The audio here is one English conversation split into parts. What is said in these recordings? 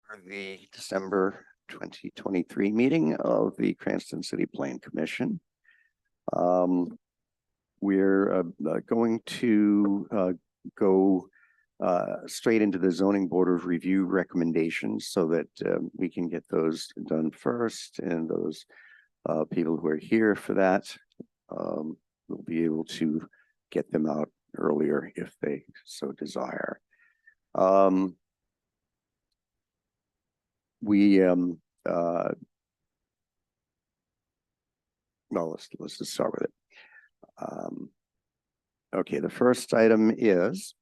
For the December 2023 meeting of the Cranston City Plan Commission. We're going to go straight into the Zoning Board of Review recommendations so that we can get those done first, and those people who are here for that will be able to get them out earlier if they so desire. Well, let's just start with it. Okay, the first item is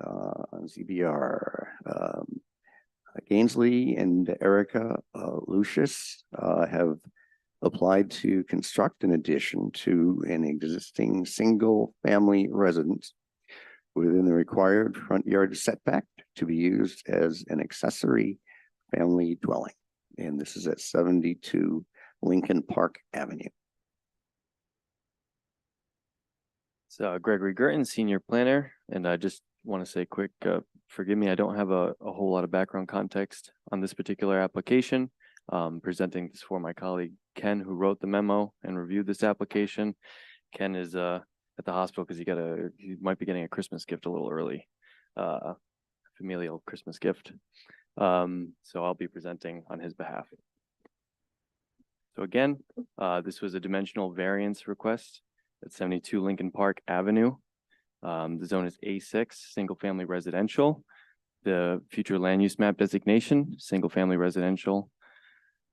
on ZBR. Gainsley and Erica Lucius have applied to construct an addition to an existing single-family residence within the required front yard setback to be used as an accessory family dwelling. And this is at 72 Lincoln Park Avenue. So Gregory Girton, senior planner, and I just want to say quick, forgive me, I don't have a whole lot of background context on this particular application. Presenting this for my colleague Ken, who wrote the memo and reviewed this application. Ken is at the hospital because he might be getting a Christmas gift a little early, familial Christmas gift. So I'll be presenting on his behalf. So again, this was a dimensional variance request at 72 Lincoln Park Avenue. The zone is A6, single family residential. The future land use map designation, single family residential.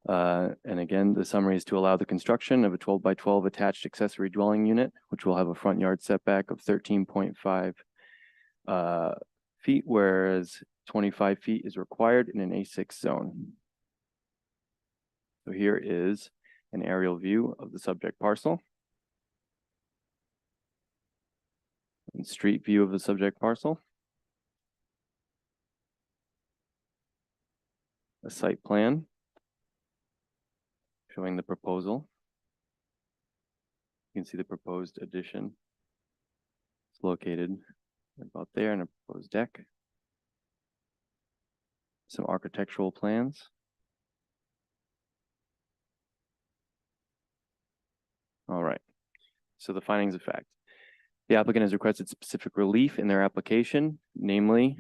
And again, the summary is to allow the construction of a 12 by 12 attached accessory dwelling unit, which will have a front yard setback of 13.5 feet, whereas 25 feet is required in an A6 zone. So here is an aerial view of the subject parcel. And street view of the subject parcel. A site plan showing the proposal. You can see the proposed addition. It's located about there in a proposed deck. Some architectural plans. All right. So the findings of fact. The applicant has requested specific relief in their application, namely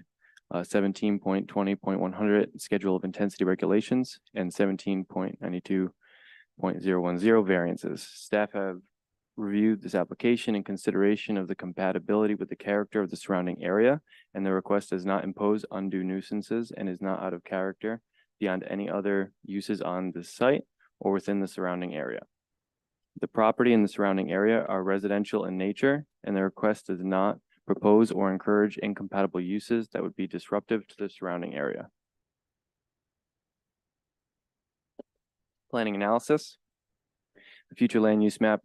17.20.100 schedule of intensity regulations and 17.92.010 variances. Staff have reviewed this application in consideration of the compatibility with the character of the surrounding area, and the request does not impose undue nuisances and is not out of character beyond any other uses on the site or within the surrounding area. The property and the surrounding area are residential in nature, and the request does not propose or encourage incompatible uses that would be disruptive to the surrounding area. Planning analysis. The future land use map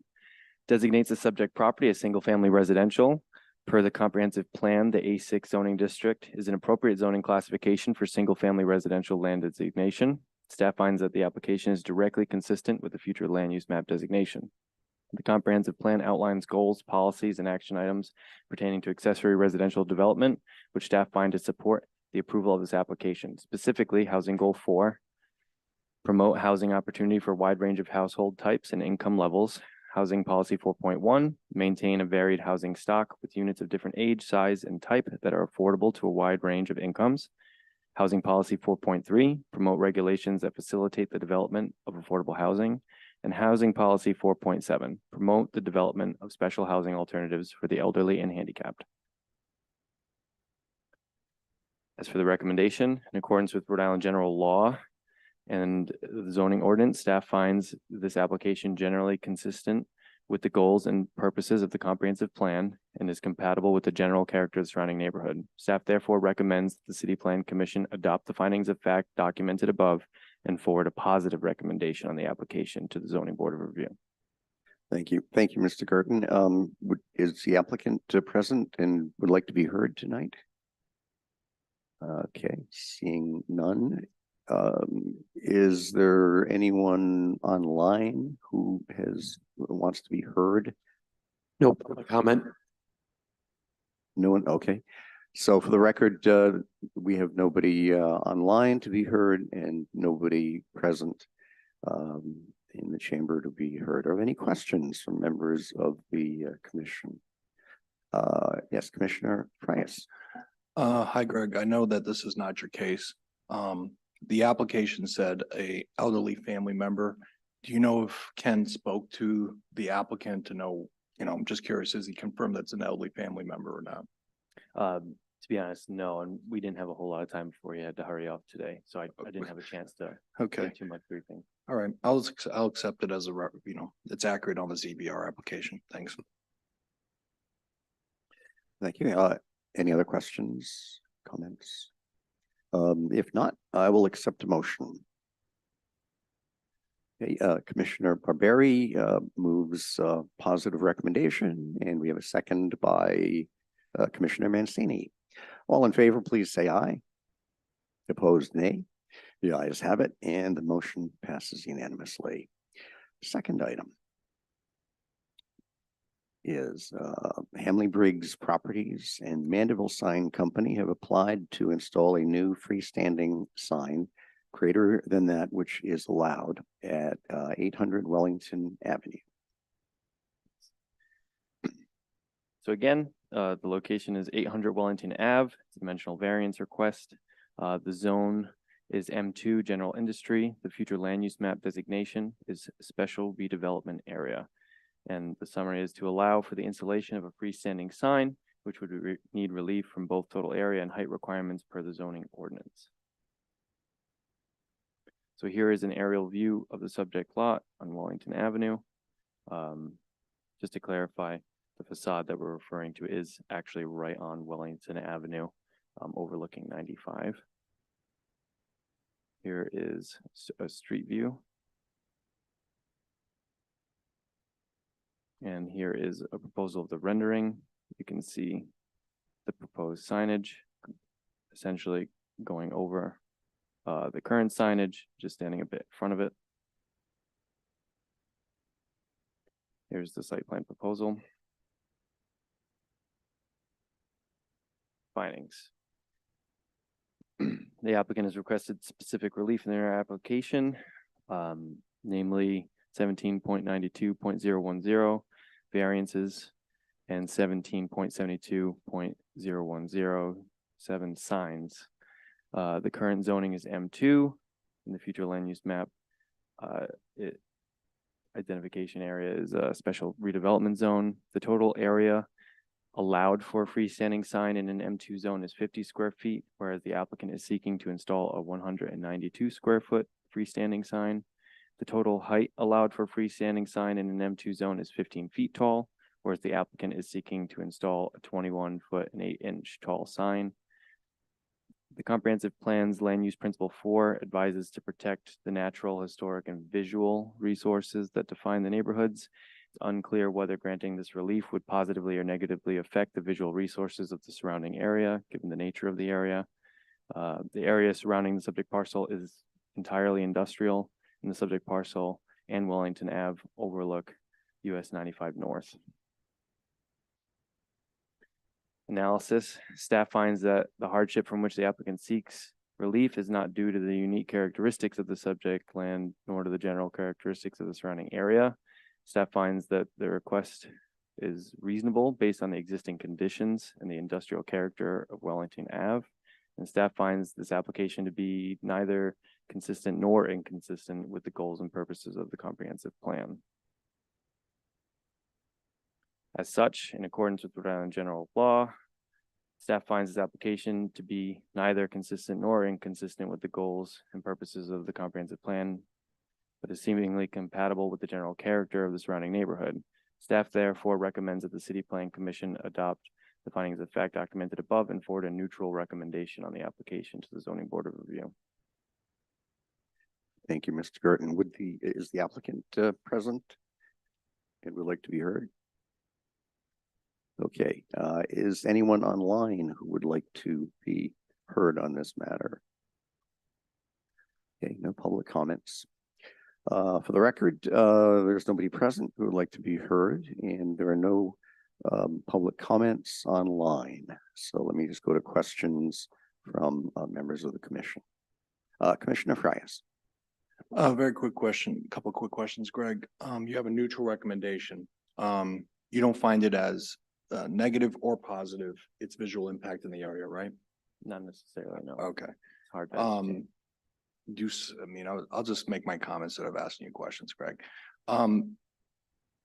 designates the subject property as single-family residential. Per the comprehensive plan, the A6 zoning district is an appropriate zoning classification for single-family residential land designation. Staff finds that the application is directly consistent with the future land use map designation. The comprehensive plan outlines goals, policies, and action items pertaining to accessory residential development, which staff find to support the approval of this application. Specifically, Housing Goal 4, promote housing opportunity for a wide range of household types and income levels. Housing Policy 4.1, maintain a varied housing stock with units of different age, size, and type that are affordable to a wide range of incomes. Housing Policy 4.3, promote regulations that facilitate the development of affordable housing. And Housing Policy 4.7, promote the development of special housing alternatives for the elderly and handicapped. As for the recommendation, in accordance with Rhode Island general law and the zoning ordinance, staff finds this application generally consistent with the goals and purposes of the comprehensive plan and is compatible with the general character of the surrounding neighborhood. Staff therefore recommends that the City Plan Commission adopt the findings of fact documented above and forward a positive recommendation on the application to the Zoning Board of Review. Thank you. Thank you, Mr. Girton. Is the applicant present and would like to be heard tonight? Okay, seeing none. Is there anyone online who wants to be heard? No public comment. No one. Okay. So for the record, we have nobody online to be heard and nobody present in the chamber to be heard. Are there any questions from members of the commission? Yes, Commissioner Price. Hi, Greg. I know that this is not your case. The application said a elderly family member. Do you know if Ken spoke to the applicant to know, I'm just curious, is he confirmed that's an elderly family member or not? To be honest, no, and we didn't have a whole lot of time before you had to hurry off today, so I didn't have a chance to Okay, do too much briefing. all right. I'll accept it as it's accurate on the ZBR application. Thanks. Thank you. Any other questions, comments? If not, I will accept a motion. Okay, Commissioner Barberi moves positive recommendation, and we have a second by Commissioner Mancini. All in favor, please say aye. Opposed, nay. The ayes have it, and the motion passes unanimously. Second item is Hamley Briggs Properties and Mandeville Sign Company have applied to install a new freestanding sign greater than that which is allowed at 800 Wellington Avenue. So again, the location is 800 Wellington Ave, dimensional variance request. The zone is M2 General Industry. The future land use map designation is Special Redevelopment Area. And the summary is to allow for the installation of a freestanding sign, which would need relief from both total area and height requirements per the zoning ordinance. So here is an aerial view of the subject lot on Wellington Avenue. Just to clarify, the facade that we're referring to is actually right on Wellington Avenue, overlooking 95. Here is a street view. And here is a proposal of the rendering. You can see the proposed signage essentially going over the current signage, just standing a bit in front of it. Here's the site plan proposal. Findings. The applicant has requested specific relief in their application, namely 17.92.010 variances and 17.72.0107 signs. The current zoning is M2. In the future land use map, identification area is a special redevelopment zone. The total area allowed for a freestanding sign in an M2 zone is 50 square feet, whereas the applicant is seeking to install a 192 square foot freestanding sign. The total height allowed for a freestanding sign in an M2 zone is 15 feet tall, whereas the applicant is seeking to install a 21 foot and 8-inch tall sign. The comprehensive plan's land use principle 4 advises to protect the natural, historic, and visual resources that define the neighborhoods. It's unclear whether granting this relief would positively or negatively affect the visual resources of the surrounding area, given the nature of the area. The area surrounding the subject parcel is entirely industrial, and the subject parcel and Wellington Ave overlook US 95 North. Analysis. Staff finds that the hardship from which the applicant seeks relief is not due to the unique characteristics of the subject land, nor to the general characteristics of the surrounding area. Staff finds that the request is reasonable based on the existing conditions and the industrial character of Wellington Ave. And staff finds this application to be neither consistent nor inconsistent with the goals and purposes of the comprehensive plan. As such, in accordance with Rhode Island general law, staff finds this application to be neither consistent nor inconsistent with the goals and purposes of the comprehensive plan, but is seemingly compatible with the general character of the surrounding neighborhood. Staff therefore recommends that the City Plan Commission adopt the findings of fact documented above and forward a neutral recommendation on the application to the Zoning Board of Review. Thank you, Mr. Girton. Is the applicant present and would like to be heard? Okay, is anyone online who would like to be heard on this matter? Okay, no public comments. For the record, there's nobody present who would like to be heard, and there are no public comments online. So let me just go to questions from members of the commission. Commissioner Frias. Very quick question, a couple of quick questions, Greg. You have a neutral recommendation. You don't find it as negative or positive, its visual impact in the area, right? Not necessarily, no. Okay. It's hard to ascertain. I'll just make my comments instead of asking you questions, Greg.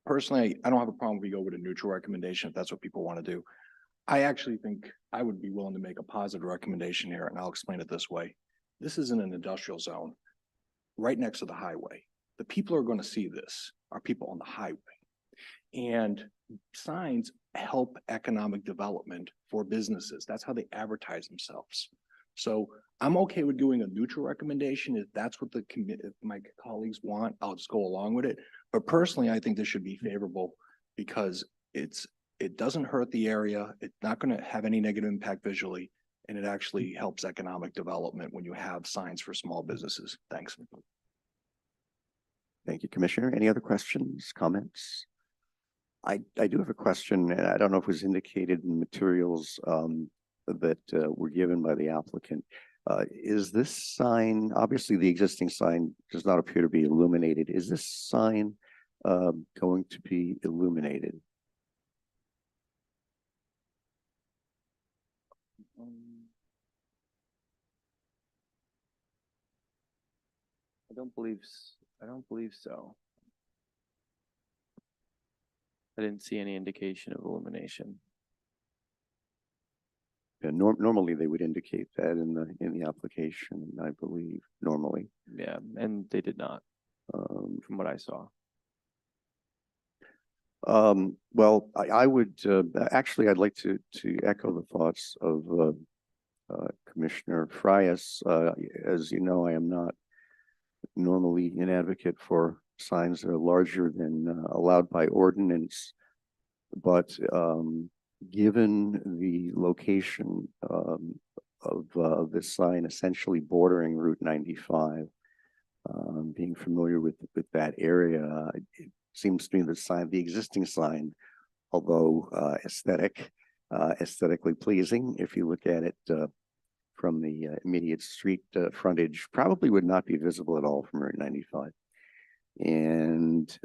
Personally, I don't have a problem if we go with a neutral recommendation, if that's what people want to do. I actually think I would be willing to make a positive recommendation here, and I'll explain it this way. This isn't an industrial zone right next to the highway. The people who are going to see this are people on the highway. And signs help economic development for businesses. That's how they advertise themselves. So I'm okay with doing a neutral recommendation. If that's what if my colleagues want, I'll just go along with it. But personally, I think this should be favorable because it doesn't hurt the area. It's not going to have any negative impact visually. And it actually helps economic development when you have signs for small businesses. Thanks. Thank you, Commissioner. Any other questions, comments? I do have a question, and I don't know if it was indicated in the materials that were given by the applicant. Is this sign, obviously the existing sign does not appear to be illuminated. Is this sign going to be illuminated? I don't believe so. I didn't see any indication of illumination. Normally they would indicate that in the application, I believe, normally. Yeah, and they did not, from what I saw. Well, I would actually, I'd like to echo the thoughts of Commissioner Frias. As you know, I am not normally an advocate for signs that are larger than allowed by ordinance, but given the location of this sign essentially bordering Route 95, being familiar with that area, it seems to me the existing sign, although aesthetically pleasing, if you look at it from the immediate street frontage, probably would not be visible at all from Route 95. And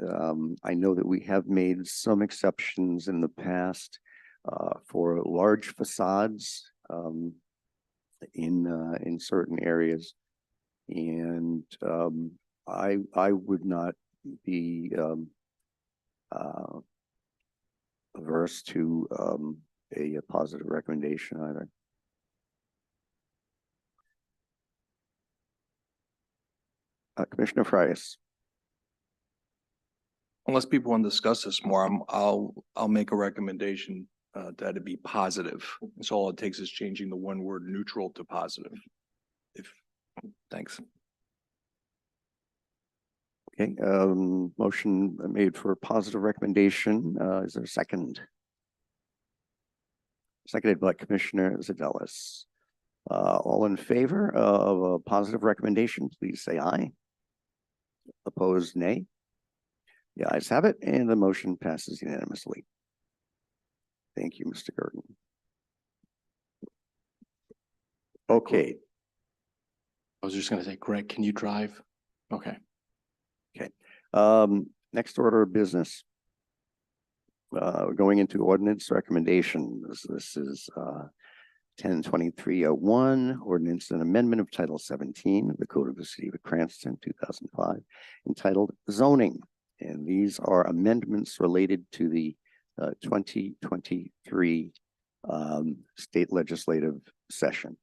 I know that we have made some exceptions in the past for large facades in certain areas, and I would not be averse to a positive recommendation either. Commissioner Frias. Unless people want to discuss this more, I'll make a recommendation that it be positive. That's all it takes is changing the one word neutral to positive. Thanks. Okay, motion made for positive recommendation. Is there a second? Seconded by Commissioner Zadelis. All in favor of a positive recommendation, please say aye. Opposed, nay. The ayes have it, and the motion passes unanimously. Thank you, Mr. Gurdon. Okay. I was just going to say, Greg, can you drive? Okay. Next order of business. Going into ordinance recommendations. This is 102301, ordinance and amendment of Title 17 of the Code of the City of Cranston, 2005, entitled Zoning. And these are amendments related to the 2023 state legislative session.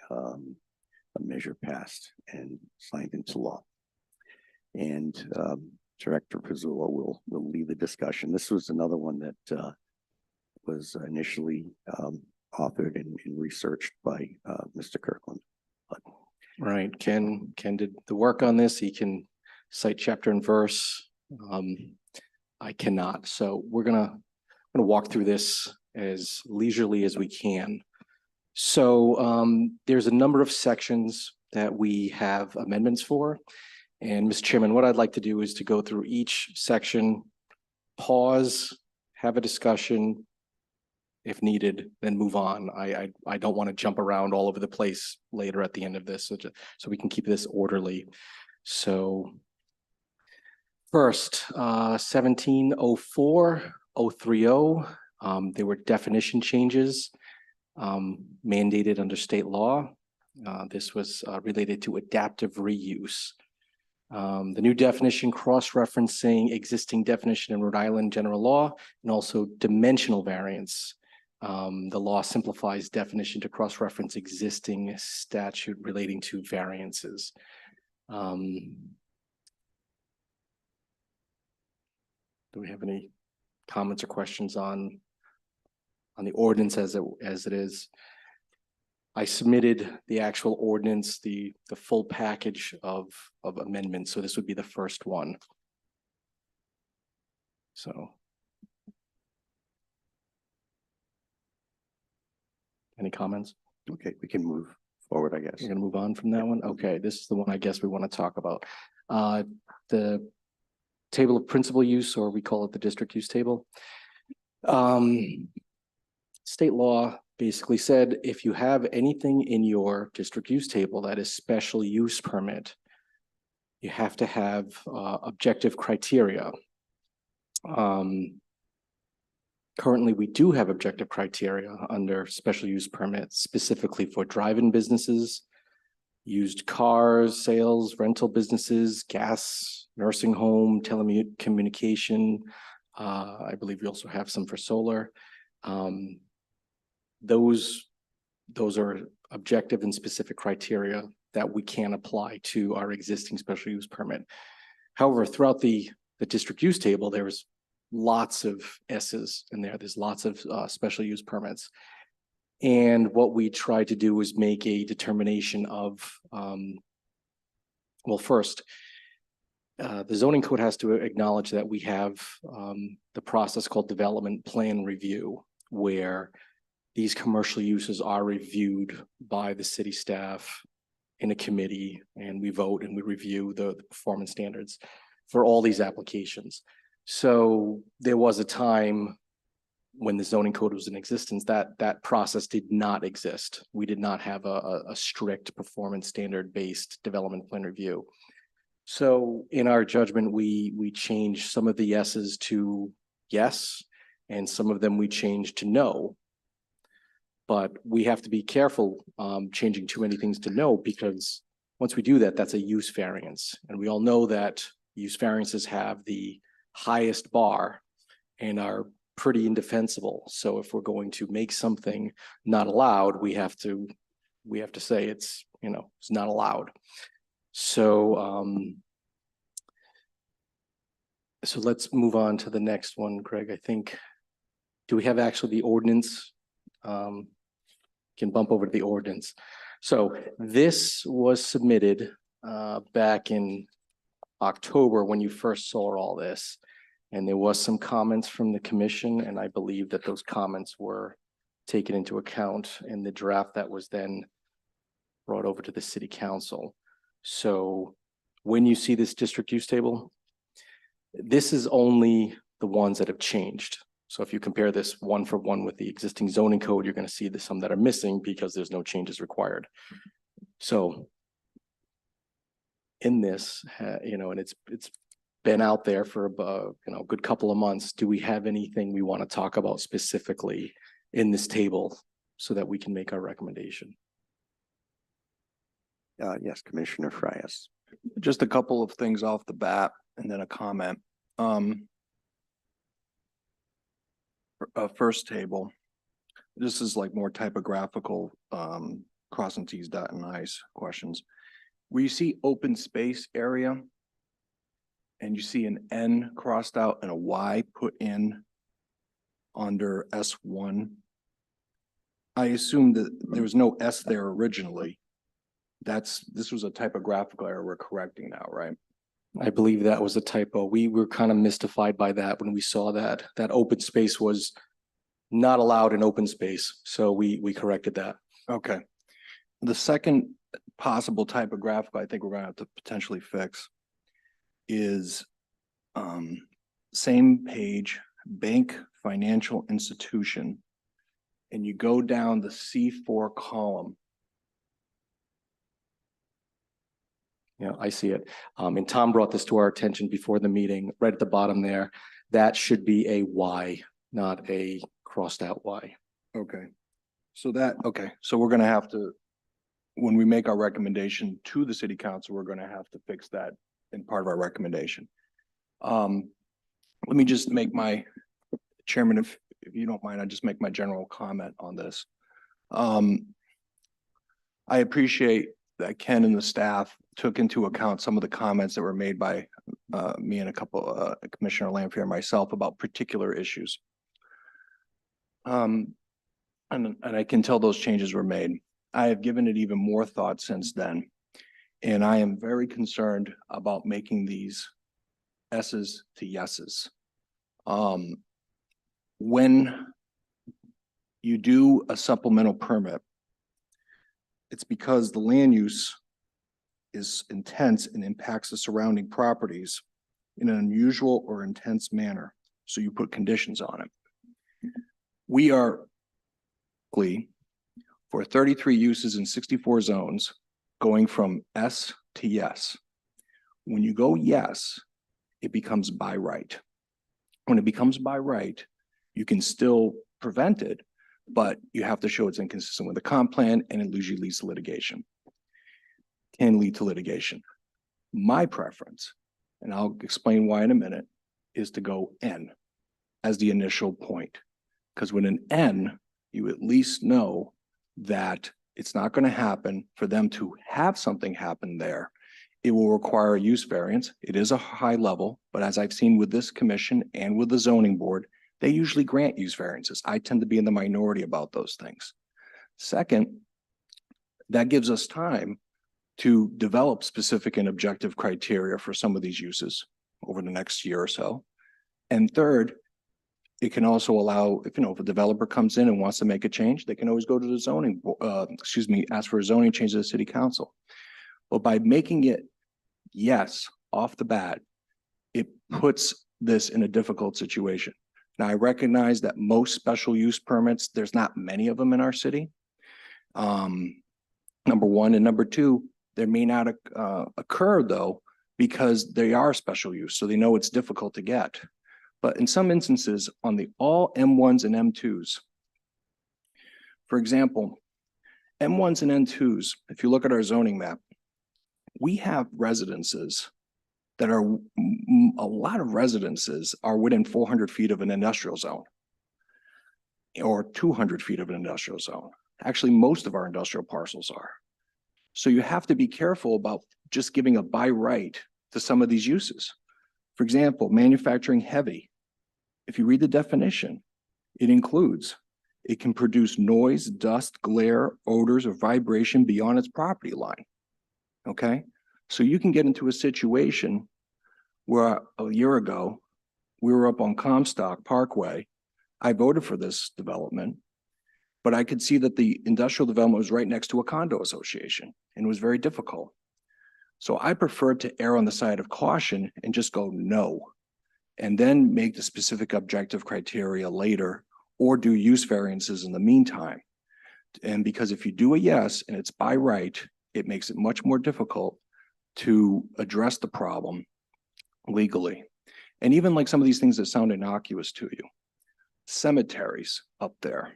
A measure passed and signed into law. And Director Pizzula will lead the discussion. This was another one that was initially authored and researched by Mr. Kirkland. Right. Ken did the work on this. He can cite chapter and verse. I cannot. So we're gonna walk through this as leisurely as we can. So there's a number of sections that we have amendments for. And Mr. Chairman, what I'd like to do is to go through each section, pause, have a discussion, if needed, then move on. I don't want to jump around all over the place later at the end of this, so we can keep this orderly. So first, 1704-030, there were definition changes mandated under state law. This was related to adaptive reuse. The new definition cross-referencing existing definition in Rhode Island general law and also dimensional variance. The law simplifies definition to cross-reference existing statute relating to variances. Do we have any comments or questions on the ordinance as it is? I submitted the actual ordinance, the full package of amendments, so this would be the first one. So. Any comments? Okay, we can move forward, I guess. We're gonna move on from that one. Okay, this is the one I guess we want to talk about. The table of principal use, or we call it the district use table. State law basically said if you have anything in your district use table that is special use permit, you have to have objective criteria. Currently, we do have objective criteria under special use permits, specifically for drive-in businesses, used cars, sales, rental businesses, gas, nursing home, telecommunication. I believe we also have some for solar. Those are objective and specific criteria that we can apply to our existing special use permit. However, throughout the district use table, there's lots of S's in there. There's lots of special use permits. And what we tried to do was make a determination of, well, first, the zoning code has to acknowledge that we have the process called development plan review, where these commercial uses are reviewed by the city staff in a committee, and we vote and we review the performance standards for all these applications. So there was a time when the zoning code was in existence that process did not exist. We did not have a strict performance standard based development plan review. So in our judgment, we changed some of the yeses to yes, and some of them we changed to no. But we have to be careful changing too many things to no, because once we do that, that's a use variance. And we all know that use variances have the highest bar and are pretty indefensible. So if we're going to make something not allowed, we have to say it's not allowed. So so let's move on to the next one, Greg. I think, do we have actually the ordinance? Can bump over to the ordinance. So this was submitted back in October when you first saw all this. And there was some comments from the commission, and I believe that those comments were taken into account in the draft that was then brought over to the city council. So when you see this district use table, this is only the ones that have changed. So if you compare this one for one with the existing zoning code, you're going to see some that are missing because there's no changes required. So in this, and it's been out there for about a good couple of months. Do we have anything we want to talk about specifically in this table so that we can make our recommendation? Yes, Commissioner Frias. Just a couple of things off the bat and then a comment. First table, this is like more typographical, crossing T's, dotting I's questions. Where you see open space area and you see an N crossed out and a Y put in under S1, I assume that there was no S there originally. This was a typographical error we're correcting now, right? I believe that was a typo. We were kind of mystified by that when we saw that open space was not allowed in open space. So we corrected that. Okay. The second possible typographical I think we're gonna have to potentially fix is same page, bank financial institution. and you go down the C4 column. Yeah, I see it. And Tom brought this to our attention before the meeting, right at the bottom there. That should be a Y, not a crossed out Y. Okay. So we're gonna have to, when we make our recommendation to the city council, we're gonna have to fix that in part of our recommendation. Let me just make my, Chairman, if you don't mind, I just make my general comment on this. I appreciate that Ken and the staff took into account some of the comments that were made by me and a couple, Commissioner Lanfear and myself about particular issues. And I can tell those changes were made. I have given it even more thought since then. And I am very concerned about making these S's to yeses. When you do a supplemental permit, it's because the land use is intense and impacts the surrounding properties in an unusual or intense manner. So you put conditions on it. We are for 33 uses in 64 zones, going from S to yes. When you go yes, it becomes by right. When it becomes by right, you can still prevent it, but you have to show it's inconsistent with the comp plan, and it usually leads to litigation. Can lead to litigation. My preference, and I'll explain why in a minute, is to go N as the initial point. Because with an N, you at least know that it's not going to happen for them to have something happen there. It will require a use variance. It is a high level, but as I've seen with this commission and with the zoning board, they usually grant use variances. I tend to be in the minority about those things. Second, that gives us time to develop specific and objective criteria for some of these uses over the next year or so. And third, it can also allow, if a developer comes in and wants to make a change, they can always go to the zoning, ask for a zoning change to the city council. But by making it yes off the bat, it puts this in a difficult situation. Now, I recognize that most special use permits, there's not many of them in our city. Number one, and number two, there may not occur though, because they are special use, so they know it's difficult to get. But in some instances, on the all M1s and M2s, for example, M1s and M2s, if you look at our zoning map, we have residences that are, a lot of residences are within 400 feet of an industrial zone or 200 feet of an industrial zone. Actually, most of our industrial parcels are. So you have to be careful about just giving a by right to some of these uses. For example, manufacturing heavy. If you read the definition, it includes, it can produce noise, dust, glare, odors, or vibration beyond its property line. Okay? So you can get into a situation where a year ago, we were up on Comstock Parkway. I voted for this development, but I could see that the industrial development was right next to a condo association, and it was very difficult. So I preferred to err on the side of caution and just go no, and then make the specific objective criteria later, or do use variances in the meantime. And because if you do a yes and it's by right, it makes it much more difficult to address the problem legally. And even like some of these things that sound innocuous to you, cemeteries up there.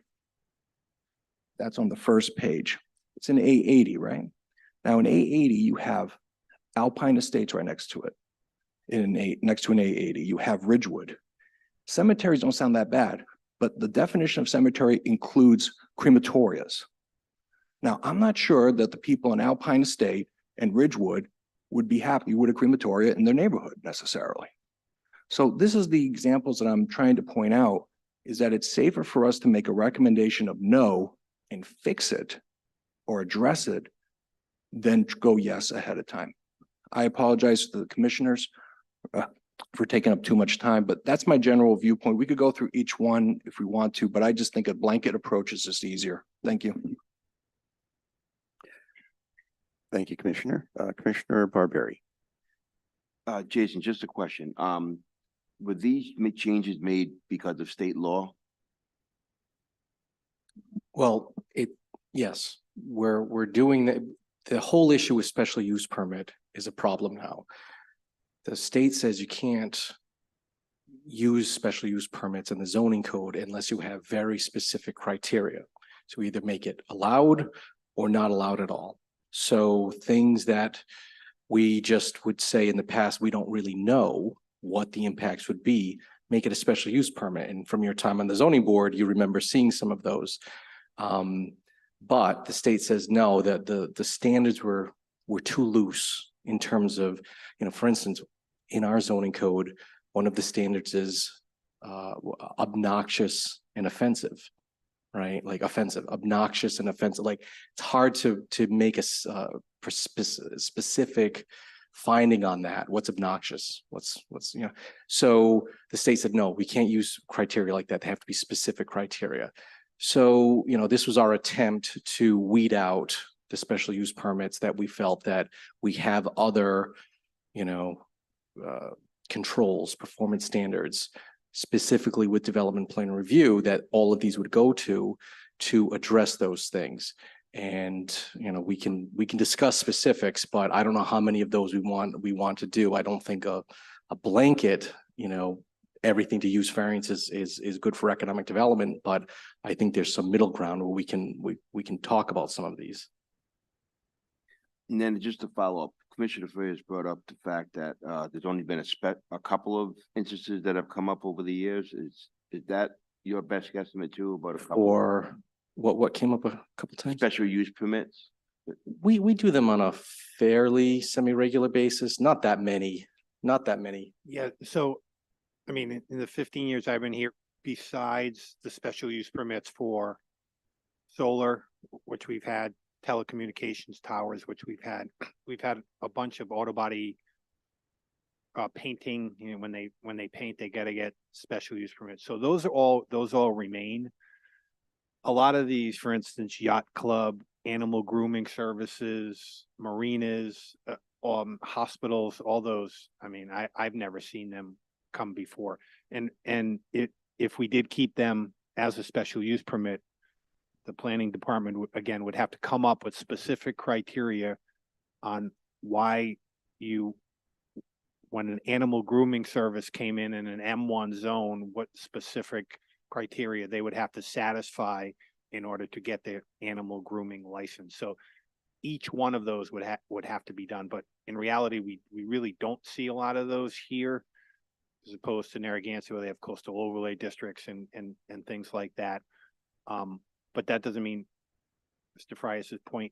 That's on the first page. It's in A80, right? Now in A80, you have Alpine Estates right next to it. Next to an A80, you have Ridgewood. Cemeteries don't sound that bad, but the definition of cemetery includes crematorias. Now, I'm not sure that the people in Alpine Estate and Ridgewood would be happy with a crematoria in their neighborhood necessarily. So this is the examples that I'm trying to point out, is that it's safer for us to make a recommendation of no and fix it or address it than go yes ahead of time. I apologize to the commissioners for taking up too much time, but that's my general viewpoint. We could go through each one if we want to, but I just think a blanket approach is just easier. Thank you. Thank you, Commissioner. Commissioner Barberry. Jason, just a question. Were these changes made because of state law? Well, yes, we're doing the whole issue with special use permit is a problem now. The state says you can't use special use permits in the zoning code unless you have very specific criteria. So either make it allowed or not allowed at all. So things that we just would say in the past, we don't really know what the impacts would be, make it a special use permit. And from your time on the zoning board, you remember seeing some of those. But the state says no, that the standards were too loose in terms of, for instance, in our zoning code, one of the standards is obnoxious and offensive, right? Like offensive, obnoxious and offensive. Like it's hard to make a specific finding on that. What's obnoxious? What's So the state said no, we can't use criteria like that. They have to be specific criteria. So this was our attempt to weed out the special use permits that we felt that we have other, controls, performance standards, specifically with development plan review, that all of these would go to address those things. And we can discuss specifics, but I don't know how many of those we want to do. I don't think a blanket, everything to use variance is good for economic development, but I think there's some middle ground where we can talk about some of these. And then just to follow up, Commissioner Frias brought up the fact that there's only been a couple of instances that have come up over the years. Is that your best guesstimate too, about a couple? Or what came up a couple times? Special use permits? We do them on a fairly semi-regular basis, not that many. Yeah, so, I mean, in the 15 years I've been here, besides the special use permits for solar, which we've had, telecommunications towers, which we've had a bunch of auto body painting. When they paint, they gotta get special use permits. So those all remain. A lot of these, for instance, yacht club, animal grooming services, marinas, hospitals, all those, I mean, I've never seen them come before. And if we did keep them as a special use permit, the planning department would have to come up with specific criteria on why when an animal grooming service came in an M1 zone, what specific criteria they would have to satisfy in order to get their animal grooming license. So each one of those would have to be done. But in reality, we really don't see a lot of those here, as opposed to Narragansett, where they have coastal overlay districts and things like that. But that doesn't mean, Mr. Frias's point,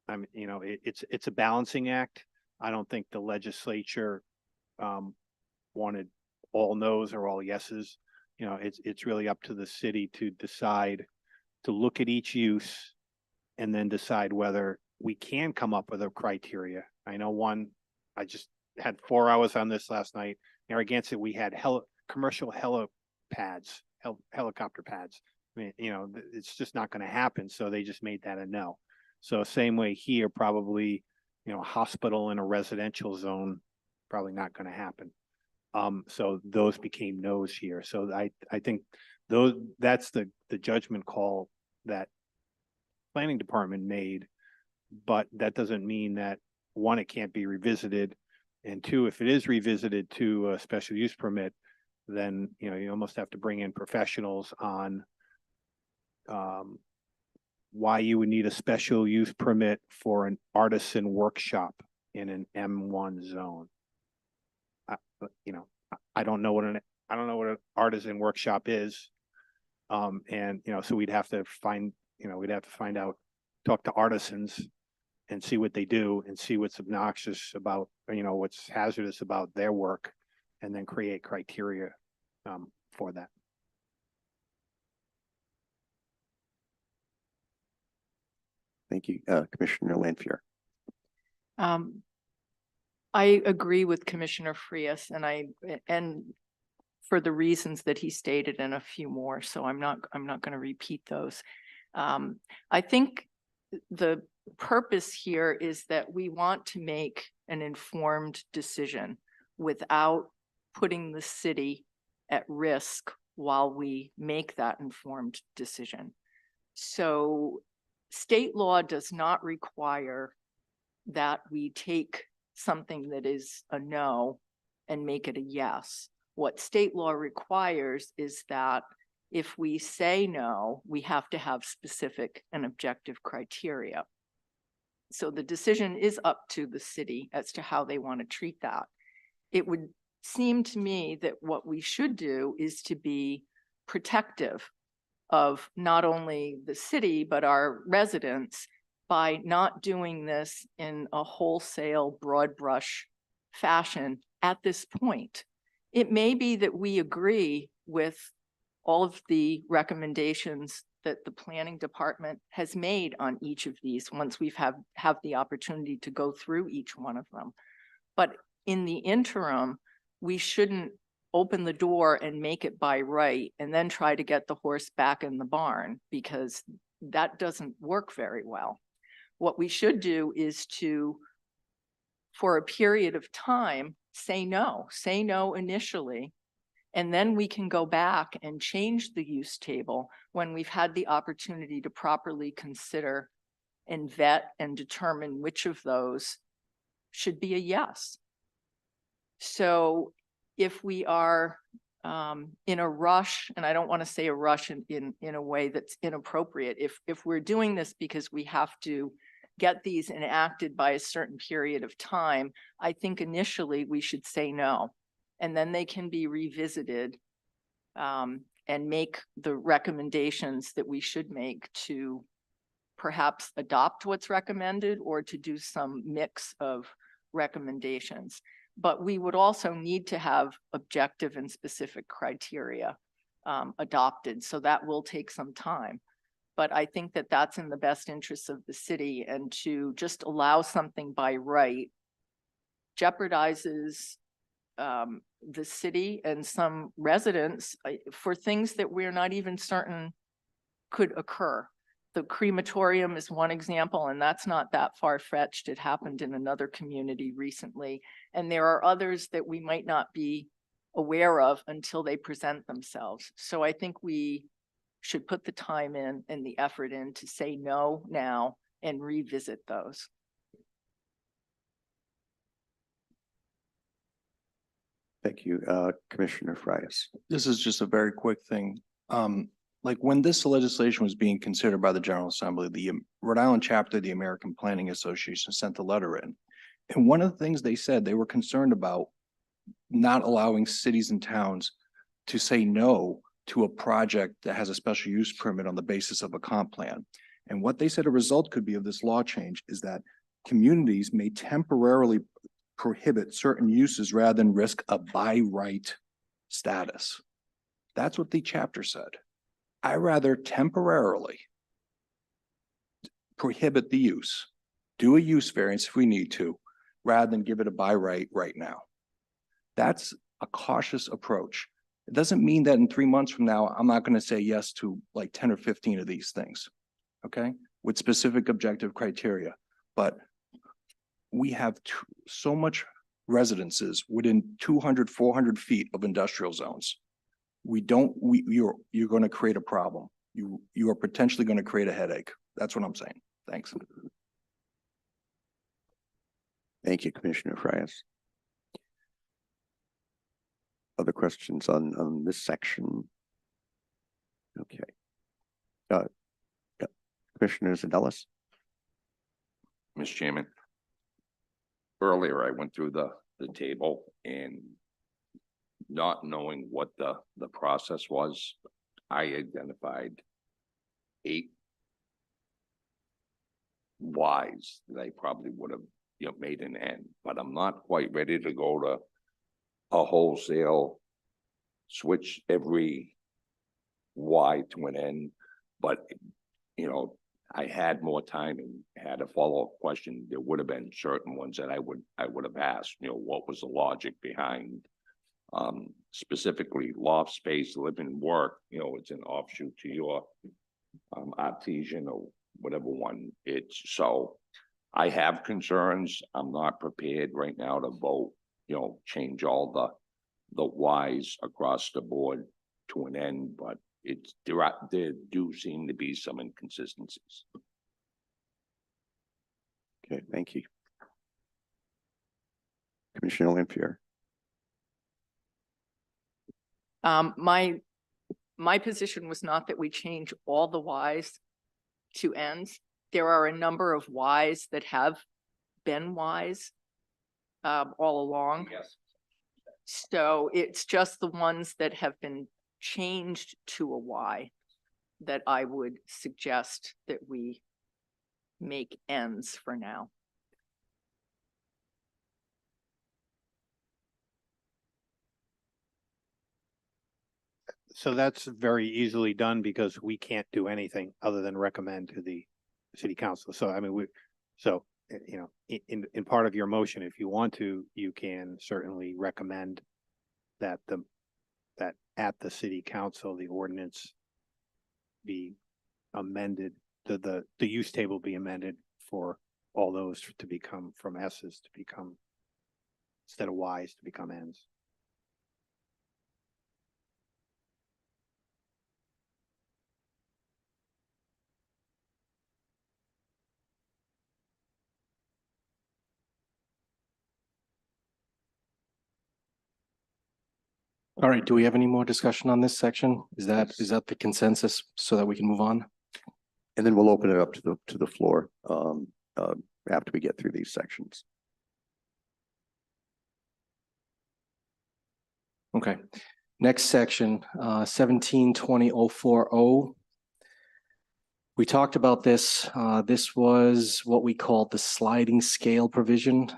it's a balancing act. I don't think the legislature wanted all no's or all yeses. It's really up to the city to decide, to look at each use and then decide whether we can come up with a criteria. I know I just had 4 hours on this last night. Narragansett, we had commercial helipads, helicopter pads. I mean, it's just not going to happen. So they just made that a no. So same way here, probably, hospital in a residential zone, probably not going to happen. So those became no's here. So I think that's the judgment call that planning department made, but that doesn't mean that, one, it can't be revisited, and two, if it is revisited to a special use permit, then, you almost have to bring in professionals on why you would need a special use permit for an artisan workshop in an M1 zone. I don't know what an artisan workshop is. And so we'd have to find out, talk to artisans and see what they do and see what's obnoxious about, what's hazardous about their work, and then create criteria for that. Thank you, Commissioner Lanfear. I agree with Commissioner Frias, and for the reasons that he stated and a few more, so I'm not going to repeat those. I think the purpose here is that we want to make an informed decision without putting the city at risk while we make that informed decision. So state law does not require that we take something that is a no and make it a yes. What state law requires is that if we say no, we have to have specific and objective criteria. So the decision is up to the city as to how they want to treat that. It would seem to me that what we should do is to be protective of not only the city, but our residents by not doing this in a wholesale broad brush fashion at this point. It may be that we agree with all of the recommendations that the planning department has made on each of these once we've have the opportunity to go through each one of them. But in the interim, we shouldn't open the door and make it by right and then try to get the horse back in the barn, because that doesn't work very well. What we should do is to, for a period of time, say no initially, and then we can go back and change the use table when we've had the opportunity to properly consider and vet and determine which of those should be a yes. So if we are in a rush, and I don't want to say a rush in a way that's inappropriate, if we're doing this because we have to get these enacted by a certain period of time, I think initially we should say no. And then they can be revisited and make the recommendations that we should make to perhaps adopt what's recommended or to do some mix of recommendations. But we would also need to have objective and specific criteria adopted. So that will take some time. But I think that that's in the best interest of the city, and to just allow something by right jeopardizes the city and some residents for things that we're not even certain could occur. The crematorium is one example, and that's not that far-fetched. It happened in another community recently. And there are others that we might not be aware of until they present themselves. So I think we should put the time in and the effort in to say no now and revisit those. Thank you. Commissioner Frias. This is just a very quick thing. Like when this legislation was being considered by the General Assembly, the Rhode Island chapter of the American Planning Association sent a letter in. And one of the things they said, they were concerned about not allowing cities and towns to say no to a project that has a special use permit on the basis of a comp plan. And what they said a result could be of this law change is that communities may temporarily prohibit certain uses rather than risk a by right status. That's what the chapter said. I rather temporarily prohibit the use, do a use variance if we need to, rather than give it a by right now. That's a cautious approach. It doesn't mean that in 3 months from now, I'm not going to say yes to like 10 or 15 of these things, okay? With specific objective criteria. But we have so much residences within 200, 400 feet of industrial zones. You're going to create a problem. You are potentially going to create a headache. That's what I'm saying. Thanks. Thank you, Commissioner Frias. Other questions on this section? Okay. Commissioner Zadelis. Mr. Chairman. Earlier, I went through the table and not knowing what the process was, I identified 8 whys that I probably would have, made an end, but I'm not quite ready to go to a wholesale switch every why to an end. But, I had more time and had a follow-up question. There would have been certain ones that I would have asked, what was the logic behind specifically loft space, live and work, it's an offshoot to your artesian or whatever one it's. So I have concerns. I'm not prepared right now to vote, change all the whys across the board to an end, but there do seem to be some inconsistencies. Okay, thank you. Commissioner Lampier. My position was not that we change all the Ys to Ns. There are a number of Ys that have been Ys all along. Yes. So it's just the ones that have been changed to a Y that I would suggest that we make Ns for now. So that's very easily done because we can't do anything other than recommend to the city council. So I mean, you know, in part of your motion, if you want to, you can certainly recommend that that at the city council, the ordinance be amended, the use table be amended for all those to become from S's to become, instead of Y's, to become N's. All right, do we have any more discussion on this section? Is that the consensus so that we can move on? And then we'll open it up to the floor after we get through these sections. Okay, next section, 17-20-040. We talked about this. This was what we called the sliding scale provision.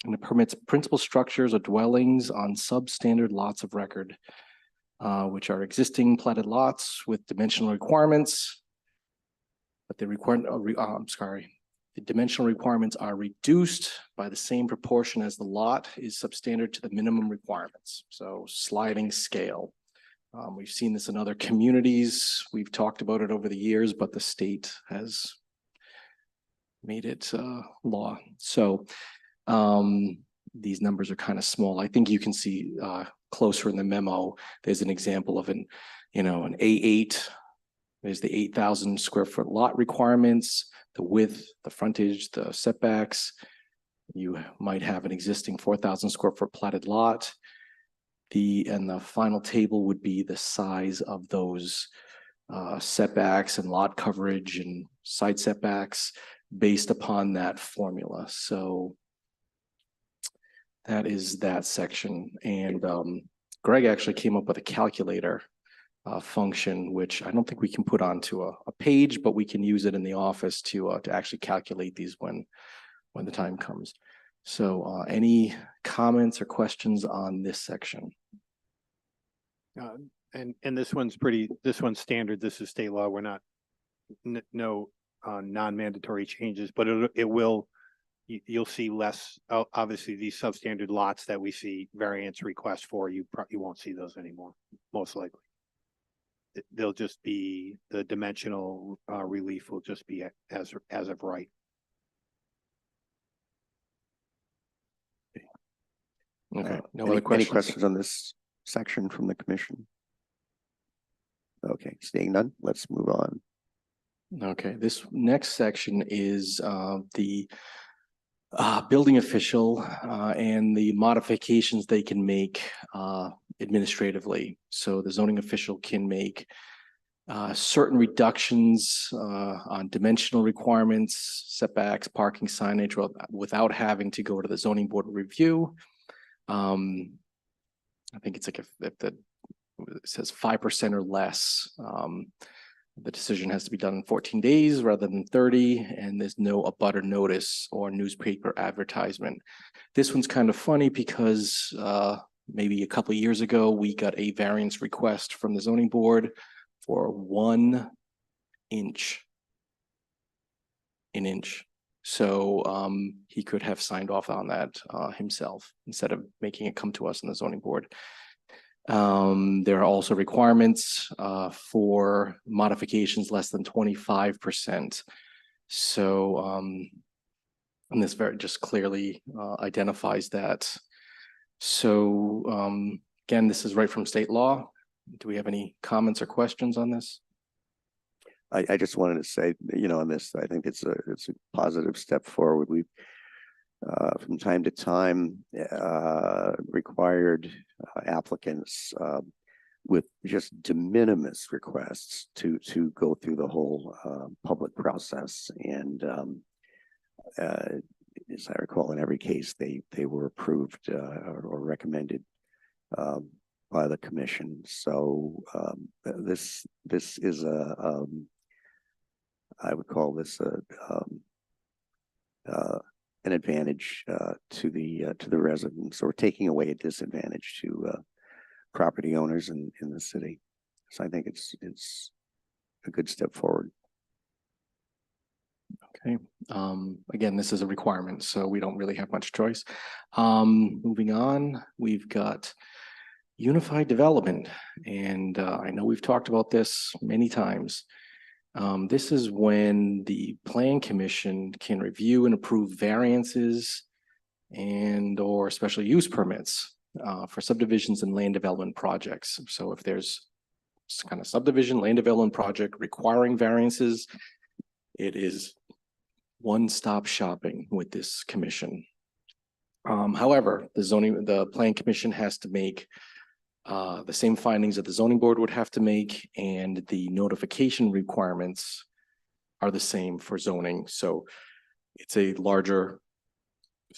And it permits principal structures or dwellings on substandard lots of record, which are existing platted lots with dimensional requirements. But the dimensional requirements are reduced by the same proportion as the lot is substandard to the minimum requirements. So sliding scale. We've seen this in other communities. We've talked about it over the years, but the state has made it law. So these numbers are kind of small. I think you can see closer in the memo, there's an example of an A8. There's the 8,000 square foot lot requirements, the width, the frontage, the setbacks. You might have an existing 4,000 square foot platted lot. And the final table would be the size of those setbacks and lot coverage and side setbacks based upon that formula. So that is that section. And Greg actually came up with a calculator function, which I don't think we can put onto a page, but we can use it in the office to actually calculate these when the time comes. So any comments or questions on this section? And this one's standard. This is state law. We're not, no non-mandatory changes, but you'll see less, obviously these substandard lots that we see variance requests for, you won't see those anymore, most likely. They'll just be, the dimensional relief will just be as of right. Okay, no Any other questions? Any questions on this section from the commission? Okay, seeing none, let's move on. Okay, this next section is the building official and the modifications they can make administratively. So the zoning official can make certain reductions on dimensional requirements, setbacks, parking signage, without having to go to the zoning board review. I think it's like if it says 5% or less, the decision has to be done in 14 days rather than 30, and there's no abutter notice or newspaper advertisement. This one's kind of funny because maybe a couple of years ago, we got a variance request from the zoning board for 1 inch. An inch. So he could have signed off on that himself instead of making it come to us in the zoning board. There are also requirements for modifications less than 25%. So, and this just clearly identifies that. So, again, this is right from state law. do we have any comments or questions on this? I just wanted to say, on this, I think it's a positive step forward. We've from time to time required applicants with just de minimis requests to go through the whole public process. And as I recall, in every case, they were approved or recommended by the commission. So this is I would call this an advantage to the residents, or taking away a disadvantage to property owners in the city. So I think it's a good step forward. Okay, again, this is a requirement, so we don't really have much choice. Moving on, we've got unified development, and I know we've talked about this many times. This is when the Plan Commission can review and approve variances and or special use permits for subdivisions and land development projects. So if there's kind of subdivision, land development project requiring variances, it is one-stop shopping with this commission. However, the Plan Commission has to make the same findings that the zoning board would have to make, and the notification requirements are the same for zoning. So it's a larger,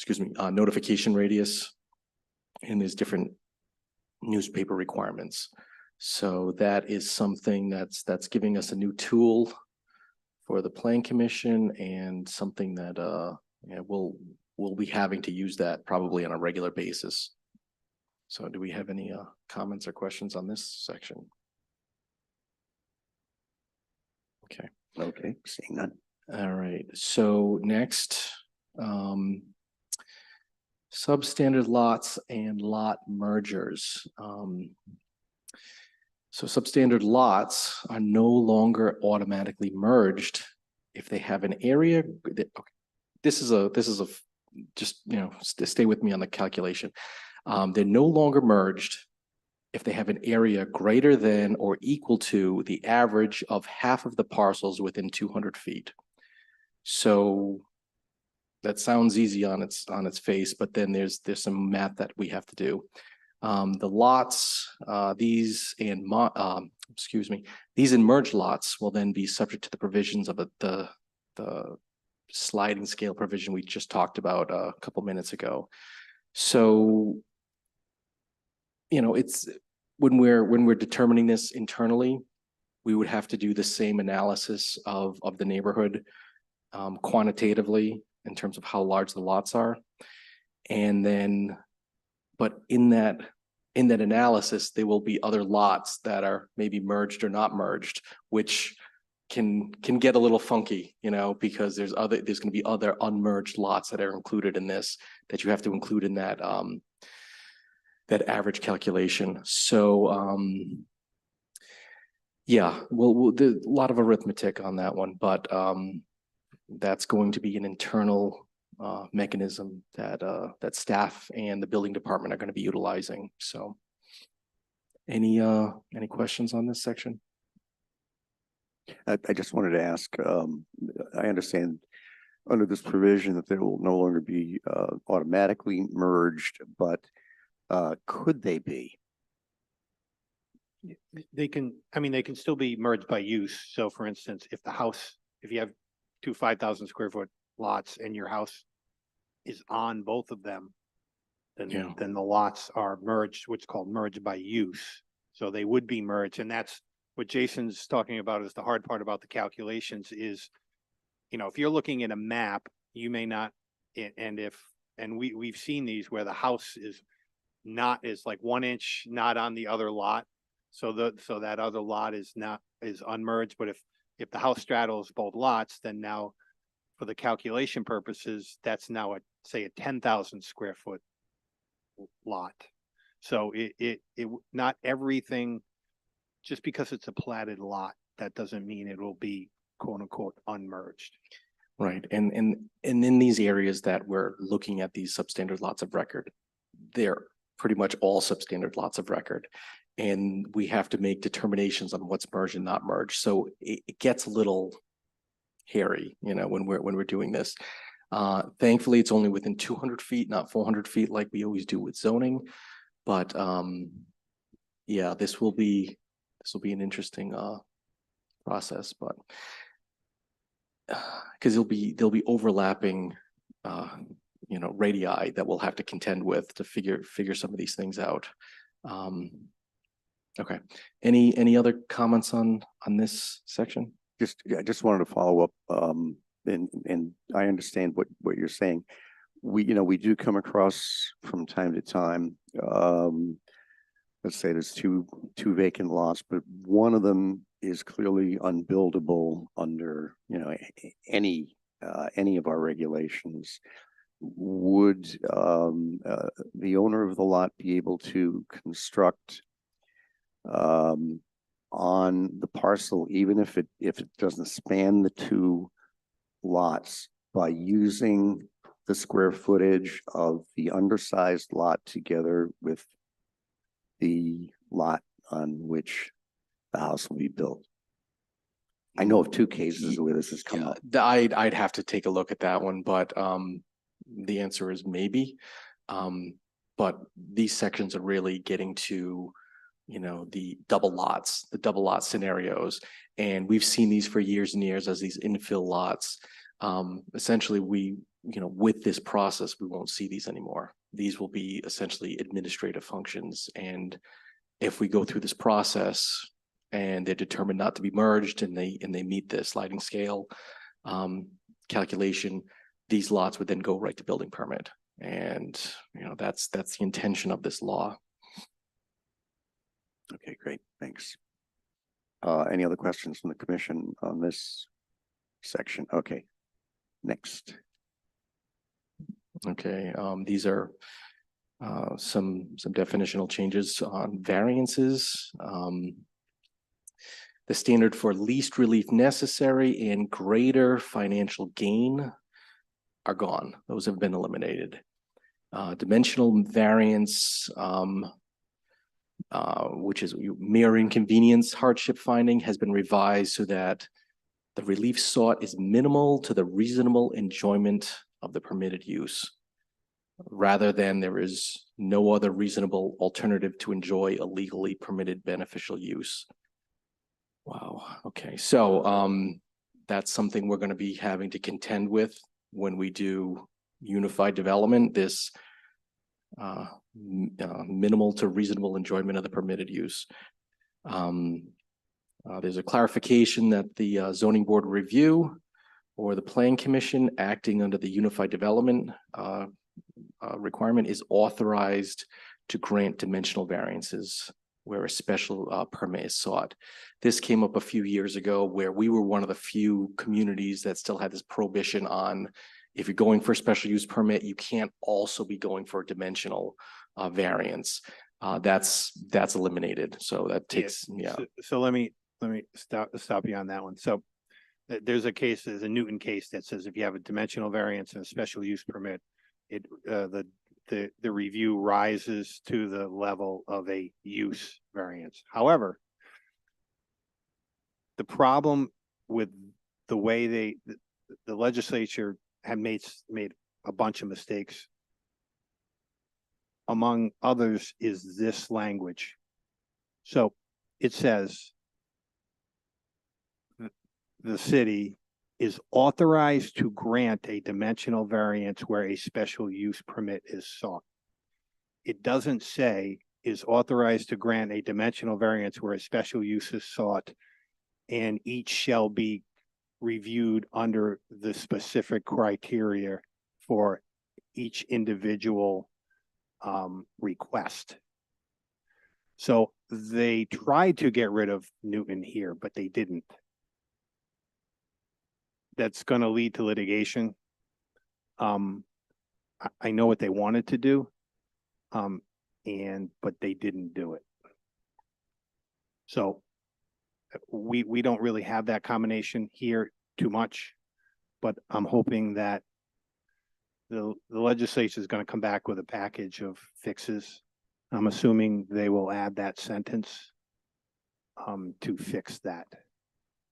notification radius, and there's different newspaper requirements. So that is something that's giving us a new tool for the Plan Commission, and something that we'll be having to use that probably on a regular basis. So do we have any comments or questions on this section? Okay. Okay, seeing none. All right. So next, substandard lots and lot mergers. So substandard lots are no longer automatically merged if they have an area. Okay. This is a just, stay with me on the calculation. They're no longer merged if they have an area greater than or equal to the average of half of the parcels within 200 feet. So that sounds easy on its face, but then there's some math that we have to do. The lots, these and merged lots will then be subject to the provisions of the sliding scale provision we just talked about a couple minutes ago. So, it's when we're determining this internally, we would have to do the same analysis of the neighborhood quantitatively in terms of how large the lots are. And then, but in that analysis, there will be other lots that are maybe merged or not merged, which can get a little funky, because there's going to be other unmerged lots that are included in this that you have to include in that that average calculation. So yeah, there's a lot of arithmetic on that one, but that's going to be an internal mechanism that staff and the building department are going to be utilizing. So any questions on this section? I just wanted to ask, I understand under this provision that they will no longer be automatically merged, but could they be? They can still be merged by use. So for instance, if you have two 5,000 square foot lots and your house is on both of them, then the lots are merged, what's called merged by use. So they would be merged, and that's what Jason's talking about. Is the hard part about the calculations is, if you're looking at a map, you may not, and we've seen these where the house is like 1 inch not on the other lot, so that other lot is unmerged. But if the house straddles both lots, then now for the calculation purposes, that's now say a 10,000 square foot lot. So it not everything, just because it's a platted lot, that doesn't mean it will be quote unquote unmerged. Right. And in these areas that we're looking at, these substandard lots of record, they're pretty much all substandard lots of record. and we have to make determinations on what's merged and not merged. So it gets a little hairy, you know, when we're doing this. Thankfully, it's only within 200 feet, not 400 feet like we always do with zoning. But yeah, this will be an interesting process, but because there'll be overlapping you know, radii that we'll have to contend with to figure some of these things out. Okay, any other comments on this section? I just wanted to follow up, and I understand what you're saying. We do come across from time to time, let's say there's two vacant lots, but one of them is clearly unbuildable under, any of our regulations. Would the owner of the lot be able to construct on the parcel, even if it doesn't span the two lots, by using the square footage of the undersized lot together with the lot on which the house will be built? I know of two cases where this has come up. I'd have to take a look at that one, but the answer is maybe. But these sections are really getting to, the double lot scenarios. And we've seen these for years and years as these infill lots. Essentially, with this process, we won't see these anymore. These will be essentially administrative functions. And if we go through this process and they're determined not to be merged and they meet the sliding scale calculation, these lots would then go right to building permit. And, that's the intention of this law. Okay, great, thanks. Any other questions from the commission on this section? Okay, next. Okay, these are some definitional changes on variances. The standard for least relief necessary and greater financial gain are gone. Those have been eliminated. Dimensional variance, which is mere inconvenience hardship finding, has been revised so that the relief sought is minimal to the reasonable enjoyment of the permitted use, rather than there is no other reasonable alternative to enjoy a legally permitted beneficial use. Wow, okay, so that's something we're going to be having to contend with when we do unified development, this minimal to reasonable enjoyment of the permitted use. There's a clarification that the zoning board review or the plan commission acting under the unified development requirement is authorized to grant dimensional variances where a special permit is sought. This came up a few years ago where we were one of the few communities that still had this prohibition on, if you're going for a special use permit, you can't also be going for a dimensional variance. That's eliminated. So that takes, yeah. So let me stop you on that one. So there's a Newton case that says if you have a dimensional variance and a special use permit, the review rises to the level of a use variance. However, the problem with the way the legislature have made a bunch of mistakes, among others, is this language. So it says the city is authorized to grant a dimensional variance where a special use permit is sought. It doesn't say is authorized to grant a dimensional variance where a special use is sought, and each shall be reviewed under the specific criteria for each individual request. So they tried to get rid of Newton here, but they didn't. That's going to lead to litigation. I know what they wanted to do, but they didn't do it. So we don't really have that combination here too much, but I'm hoping that the legislature is going to come back with a package of fixes I'm assuming they will add that sentence to fix that.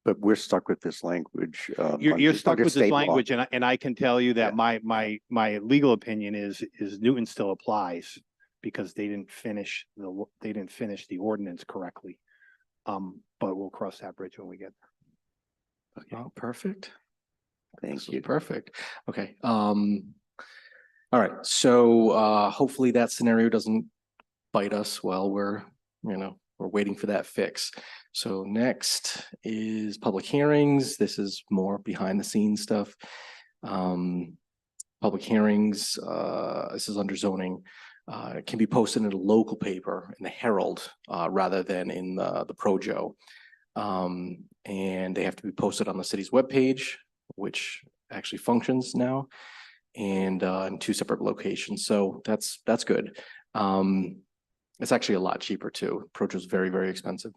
But we're stuck with this language. You're stuck under with this state law. language, and I can tell you that Yeah. my legal opinion is Newton still applies because they didn't finish the ordinance correctly. But we'll cross that bridge when we get there. Oh, perfect. Thank This was you. perfect. Okay, all right, so hopefully that scenario doesn't bite us while we're waiting for that fix. So next is public hearings. This is more behind the scenes stuff. Public hearings, this is under zoning, can be posted in a local paper in the Herald rather than in the Projo. And they have to be posted on the city's webpage, which actually functions now, and in 2 separate locations. So that's good. It's actually a lot cheaper too. Projo is very, very expensive.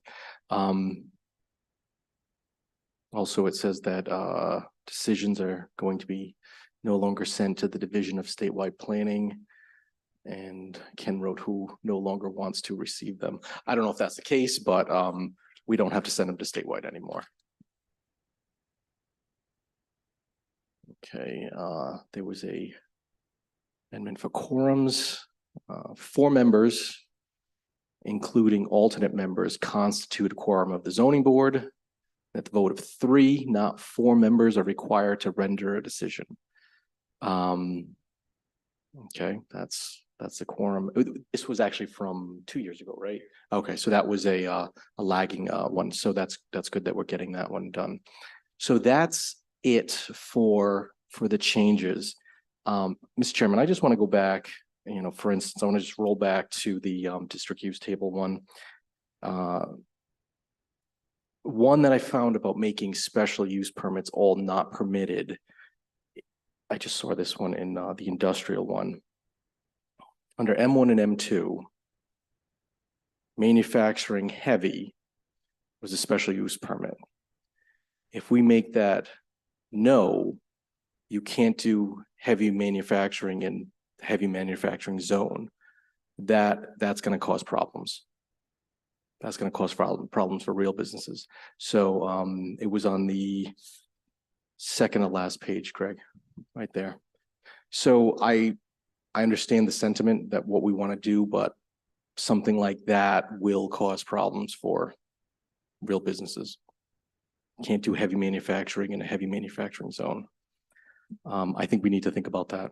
Also, it says that decisions are going to be no longer sent to the Division of Statewide Planning. And Ken wrote who no longer wants to receive them. I don't know if that's the case, but we don't have to send them to statewide anymore. Okay, there was a amendment for quorums. 4 members, including alternate members, constitute a quorum of the zoning board. That the vote of 3, not 4 members are required to render a decision. Okay, that's the quorum. This was actually from 2 years ago, right? Okay, so that was a lagging one. So that's good that we're getting that one done. So that's it for the changes. Mr. Chairman, I just want to go back, for instance, I want to just roll back to the district use table one. One that I found about making special use permits all not permitted. I just saw this one in the industrial one. Under M1 and M2, manufacturing heavy was a special use permit. If we make that no, you can't do heavy manufacturing in heavy manufacturing zone, that's going to cause problems. That's going to cause problems for real businesses. So it was on the second to last page, Greg, right there. So I understand the sentiment that what we want to do, but something like that will cause problems for real businesses. Can't do heavy manufacturing in a heavy manufacturing zone. I think we need to think about that.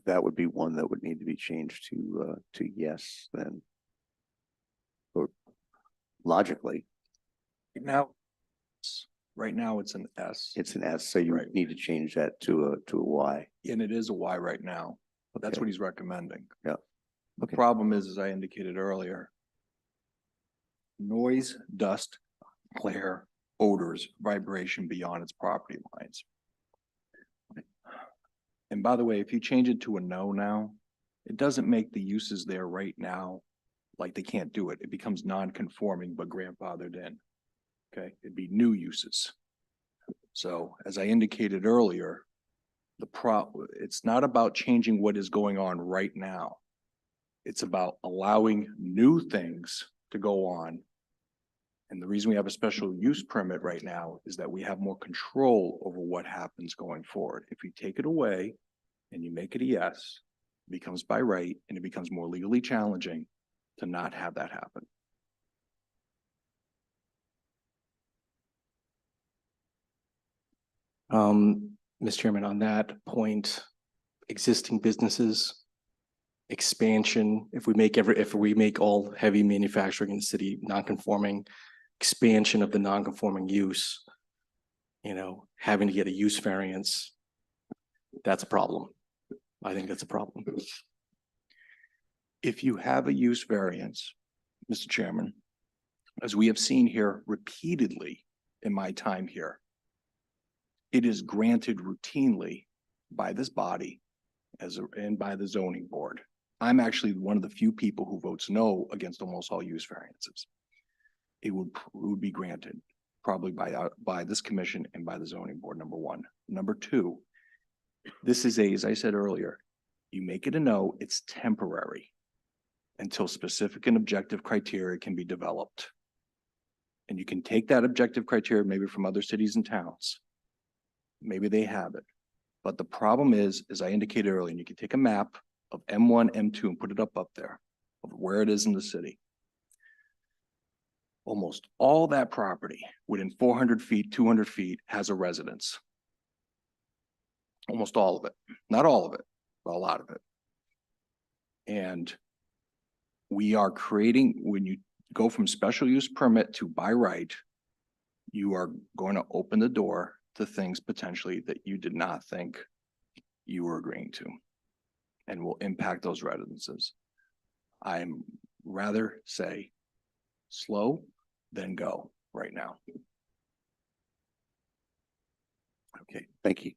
That would be one that would need to be changed to yes then. Or logically, Right now, it's an S, it's an S, so you Right. need to change that to a Y. and it is a Y right now. But that's Okay. what he's recommending. Yeah. The Okay. problem is, as I indicated earlier, noise, dust, glare, odors, vibration beyond its property lines. And by the way, if you change it to a no now, it doesn't make the uses there right now like they can't do it. It becomes non-conforming but grandfathered in. Okay, it'd be new uses. So as I indicated earlier, it's not about changing what is going on right now. It's about allowing new things to go on. And the reason we have a special use permit right now is that we have more control over what happens going forward. If you take it away and you make it a yes, it becomes by right, and it becomes more legally challenging to not have that happen. Mr. Chairman, on that point, existing businesses, expansion, if we make all heavy manufacturing in the city non-conforming, expansion of the non-conforming use, having to get a use variance, that's a problem. I think that's a problem. If you have a use variance, Mr. Chairman, as we have seen here repeatedly in my time here, it is granted routinely by this body and by the zoning board. I'm actually one of the few people who votes no against almost all use variances. It would be granted probably by this commission and by the zoning board, number one. Number two, this is as I said earlier, You make it a no, it's temporary until specific and objective criteria can be developed. And you can take that objective criteria maybe from other cities and towns. Maybe they have it. But the problem is, as I indicated earlier, and you can take a map of M1, M2 and put it up there of where it is in the city. Almost all that property within 400 feet, 200 feet has a residence. Almost all of it, not all of it, but a lot of it. And we are creating, when you go from special use permit to by right, you are going to open the door to things potentially that you did not think you were agreeing to and will impact those residences. I'm rather say slow than go right now. Okay, thank you.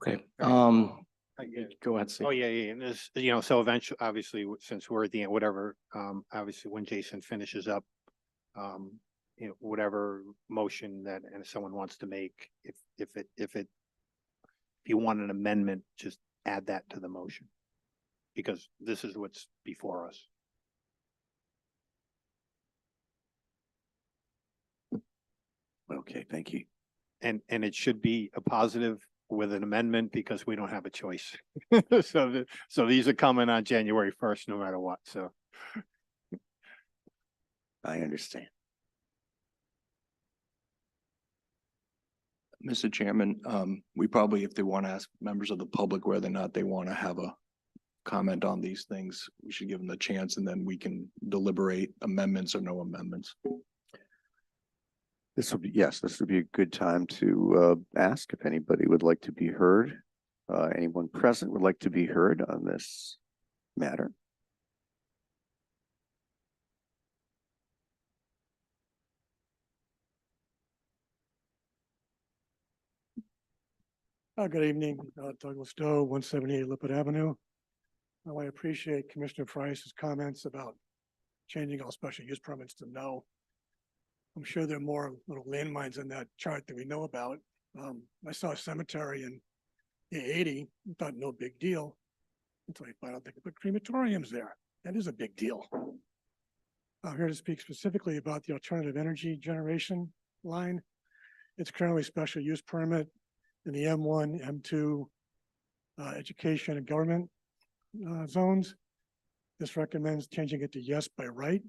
Okay, Yeah. go ahead, Steve. Oh, yeah, and this, so eventually, obviously, since we're at the end, whatever, obviously, when Jason finishes up, whatever motion that, and someone wants to make, if you want an amendment, just add that to the motion. Because this is what's before us. Okay, thank you. And it should be a positive with an amendment because we don't have a choice. So these are coming on January 1st, no matter what, so. I understand. Mr. Chairman, we probably, if they want to ask members of the public whether or not they want to have a comment on these things, we should give them the chance and then we can deliberate amendments or no amendments. This would be, yes, this would be a good time to ask if anybody would like to be heard. Anyone present would like to be heard on this matter. Good evening, Douglas Doe, 178 Lippert Avenue. I appreciate Commissioner Price's comments about changing all special use permits to no. I'm sure there are more little landmines in that chart that we know about. I saw a cemetery in the 80, thought no big deal, until I found out they could put crematoriums there. That is a big deal. I'm here to speak specifically about the alternative energy generation line. It's currently special use permit in the M1, M2 education and government zones. This recommends changing it to yes by right.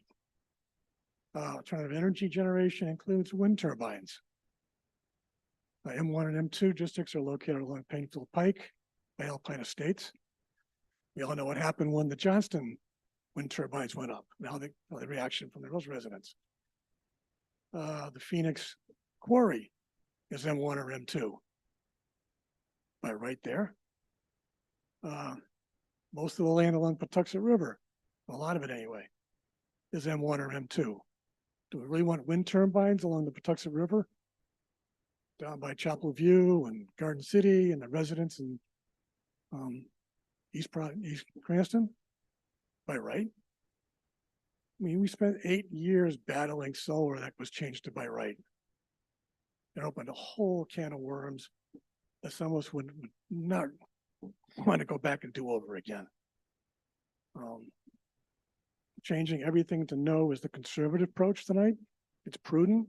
Alternative energy generation includes wind turbines. M1 and M2 districts are located along Painfield Pike by Alpine Estates. We all know what happened when the Johnston wind turbines went up, now the reaction from those residents. The Phoenix Quarry is M1 or M2. By right there. Most of the land along Patuxent River, a lot of it anyway, is M1 or M2. Do we really want wind turbines along the Patuxent River? Down by Chapel View and Garden City and the residents in East Cranston? By right? I mean, we spent 8 years battling solar that was changed to by right. It opened a whole can of worms that some of us would not want to go back and do over again. Changing everything to no is the conservative approach tonight. It's prudent,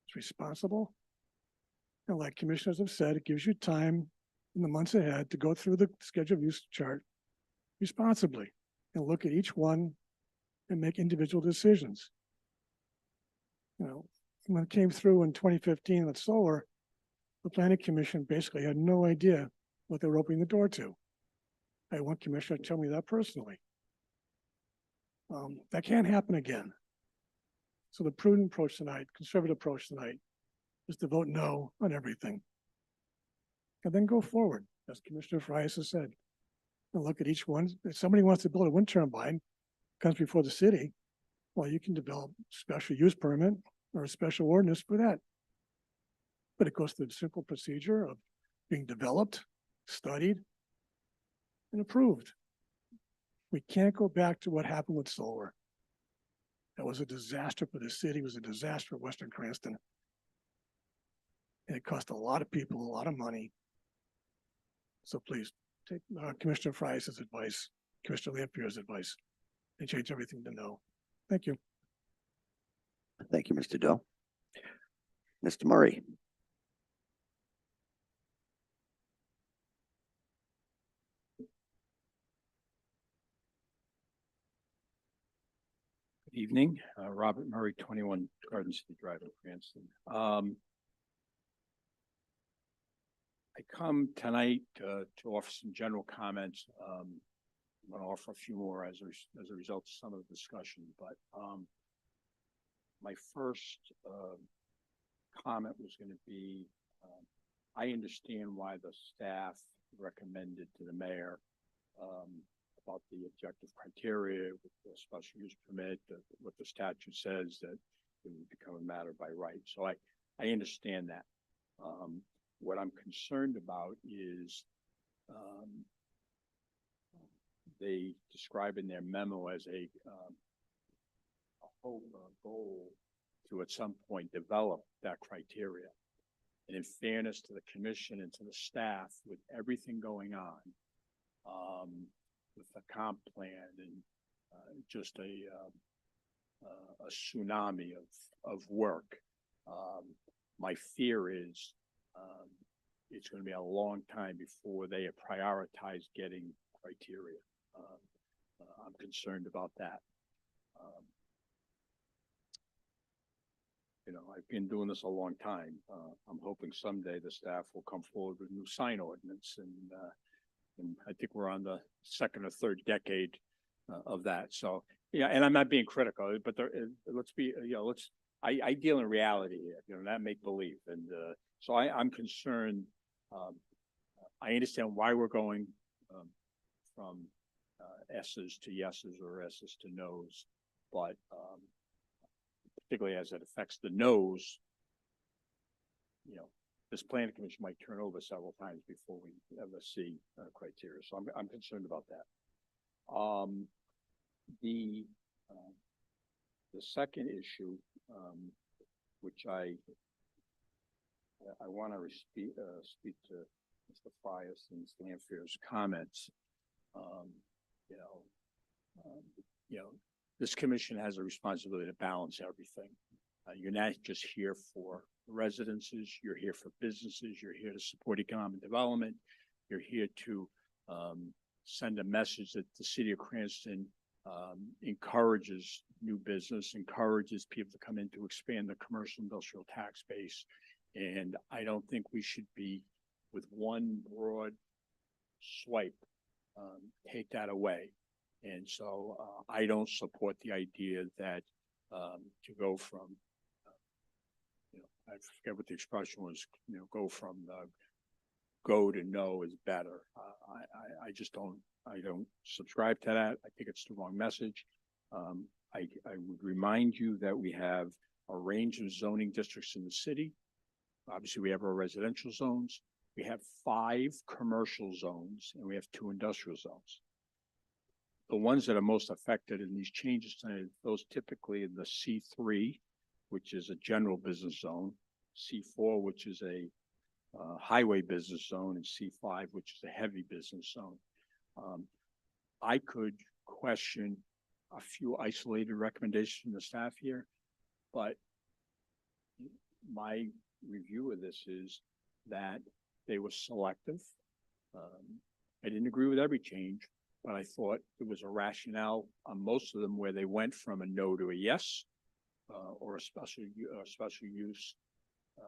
it's responsible. And like commissioners have said, it gives you time in the months ahead to go through the schedule of use chart responsibly and look at each one and make individual decisions. When it came through in 2015 with solar, the Planning Commission basically had no idea what they were opening the door to. I had one commissioner tell me that personally. That can't happen again. So the prudent approach tonight, conservative approach tonight, is to vote no on everything. And then go forward, as Commissioner Frias has said. And look at each one. If somebody wants to build a wind turbine, comes before the city, well, you can develop special use permit or a special ordinance for that. But it goes through the simple procedure of being developed, studied, and approved. We can't go back to what happened with solar. That was a disaster for the city, it was a disaster for Western Cranston. And it cost a lot of people a lot of money. So please take Commissioner Frias's advice, Commissioner Lampiers' advice, and change everything to no. Thank you. Thank you, Mr. Doe. Mr. Murray. Evening, Robert Murray, 21 Garden City Drive in Cranston. I come tonight to offer some general comments. I'm going to offer a few more as a result of some of the discussion, but my first comment was going to be, I understand why the staff recommended to the mayor about the objective criteria with the special use permit, what the statute says that it would become a matter by right. So I understand that. What I'm concerned about is they describe in their memo as a hope or a goal to at some point develop that criteria. And in fairness to the commission and to the staff, with everything going on, with the comp plan and just a tsunami of work, my fear is it's going to be a long time before they prioritize getting criteria. I'm concerned about that. I've been doing this a long time. I'm hoping someday the staff will come forward with a new sign ordinance, and I think we're on the second or third decade of that. So, yeah, and I'm not being critical, but let's be, I deal in reality here, not make believe. And so I'm concerned. I understand why we're going from S's to yeses or S's to nos, but particularly as it affects the nos, this planning commission might turn over several times before we ever see criteria. So I'm concerned about that. The second issue, which I want to speak to Mr. Frias and Mr. Lanfear's comments. This commission has a responsibility to balance everything. You're not just here for residences, you're here for businesses, you're here to support economic development, you're here to send a message that the city of Cranston encourages new business, encourages people to come in to expand the commercial industrial tax base. And I don't think we should be, with one broad swipe, take that away. And so I don't support the idea that to go from, I forget what the expression was, go from go to no is better. I just don't, I don't subscribe to that. I think it's the wrong message. I would remind you that we have a range of zoning districts in the city. Obviously, we have our residential zones. We have 5 commercial zones, and we have 2 industrial zones. The ones that are most affected in these changes tonight, those typically in the C3, which is a general business zone, C4, which is a highway business zone, and C5, which is a heavy business zone. I could question a few isolated recommendations from the staff here, but my review of this is that they were selective. I didn't agree with every change, but I thought there was a rationale on most of them where they went from a no to a yes, or a special use.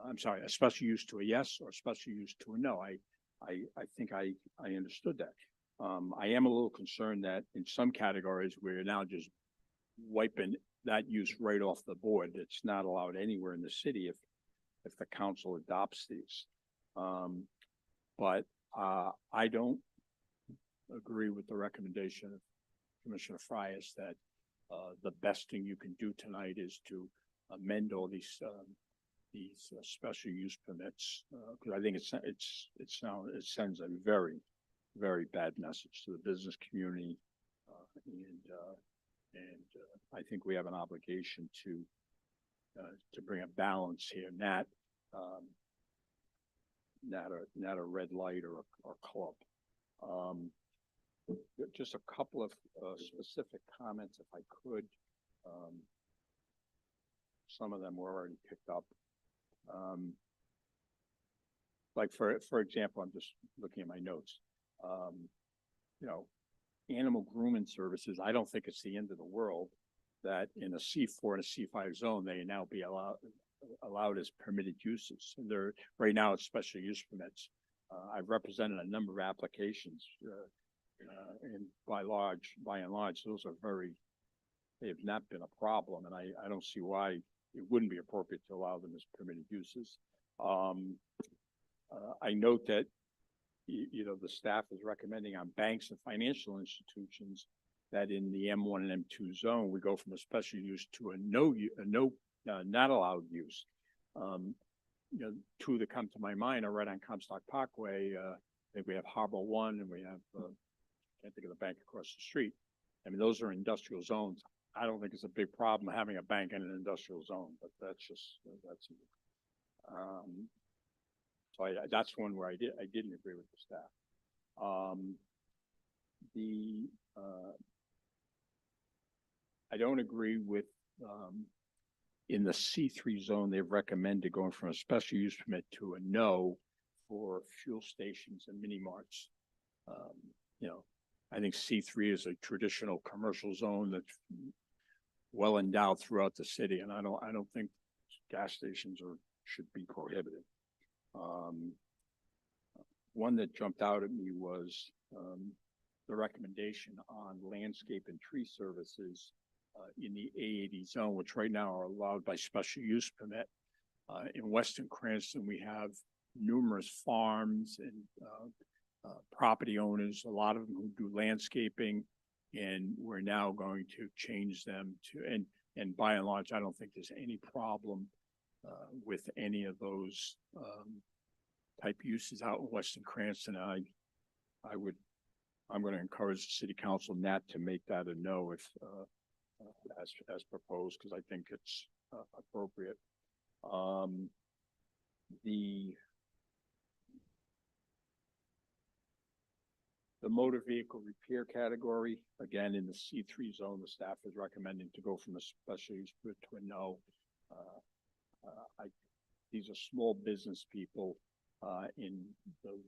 A special use to a yes, or a special use to a no. I think I understood that. I am a little concerned that in some categories we're now just wiping that use right off the board. It's not allowed anywhere in the city if the council adopts these. But I don't agree with the recommendation of Commissioner Frias that the best thing you can do tonight is to amend all these special use permits, because I think it sends a very, very bad message to the business community, and I think we have an obligation to bring a balance here. Nat not a red light or club. Just a couple of specific comments, if I could. Some of them were already picked up. Like for example, I'm just looking at my notes. You know, animal grooming services, I don't think it's the end of the world that in a C4 and a C5 zone, they now be allowed as permitted uses. And they're, right now it's special use permits. I've represented a number of applications, and by and large, those are they have not been a problem, and I don't see why it wouldn't be appropriate to allow them as permitted uses. I note that, you know, the staff is recommending on banks and financial institutions that in the M1 and M2 zone, we go from a special use to not allowed use. You know, two that come to my mind are right on Comstock Parkway. I think we have Harbor One, and we have, can't think of the bank across the street. I mean, those are industrial zones. I don't think it's a big problem having a bank in an industrial zone, but that's so that's one where I didn't agree with the staff. I don't agree with, in the C3 zone, they've recommended going from a special use permit to a no for fuel stations and mini marts. You know, I think C3 is a traditional commercial zone that's well endowed throughout the city, and I don't think gas stations should be prohibited. One that jumped out at me was the recommendation on landscape and tree services in the A80 zone, which right now are allowed by special use permit. In Weston Cranston, we have numerous farms and property owners, a lot of them who do landscaping, and we're now going to change them to, and by and large, I don't think there's any problem with any of those type uses out in Weston Cranston. I'm going to encourage the city council not to make that a no if as proposed, because I think it's appropriate. The motor vehicle repair category, again, in the C3 zone, the staff is recommending to go from a special use to a no. These are small business people in the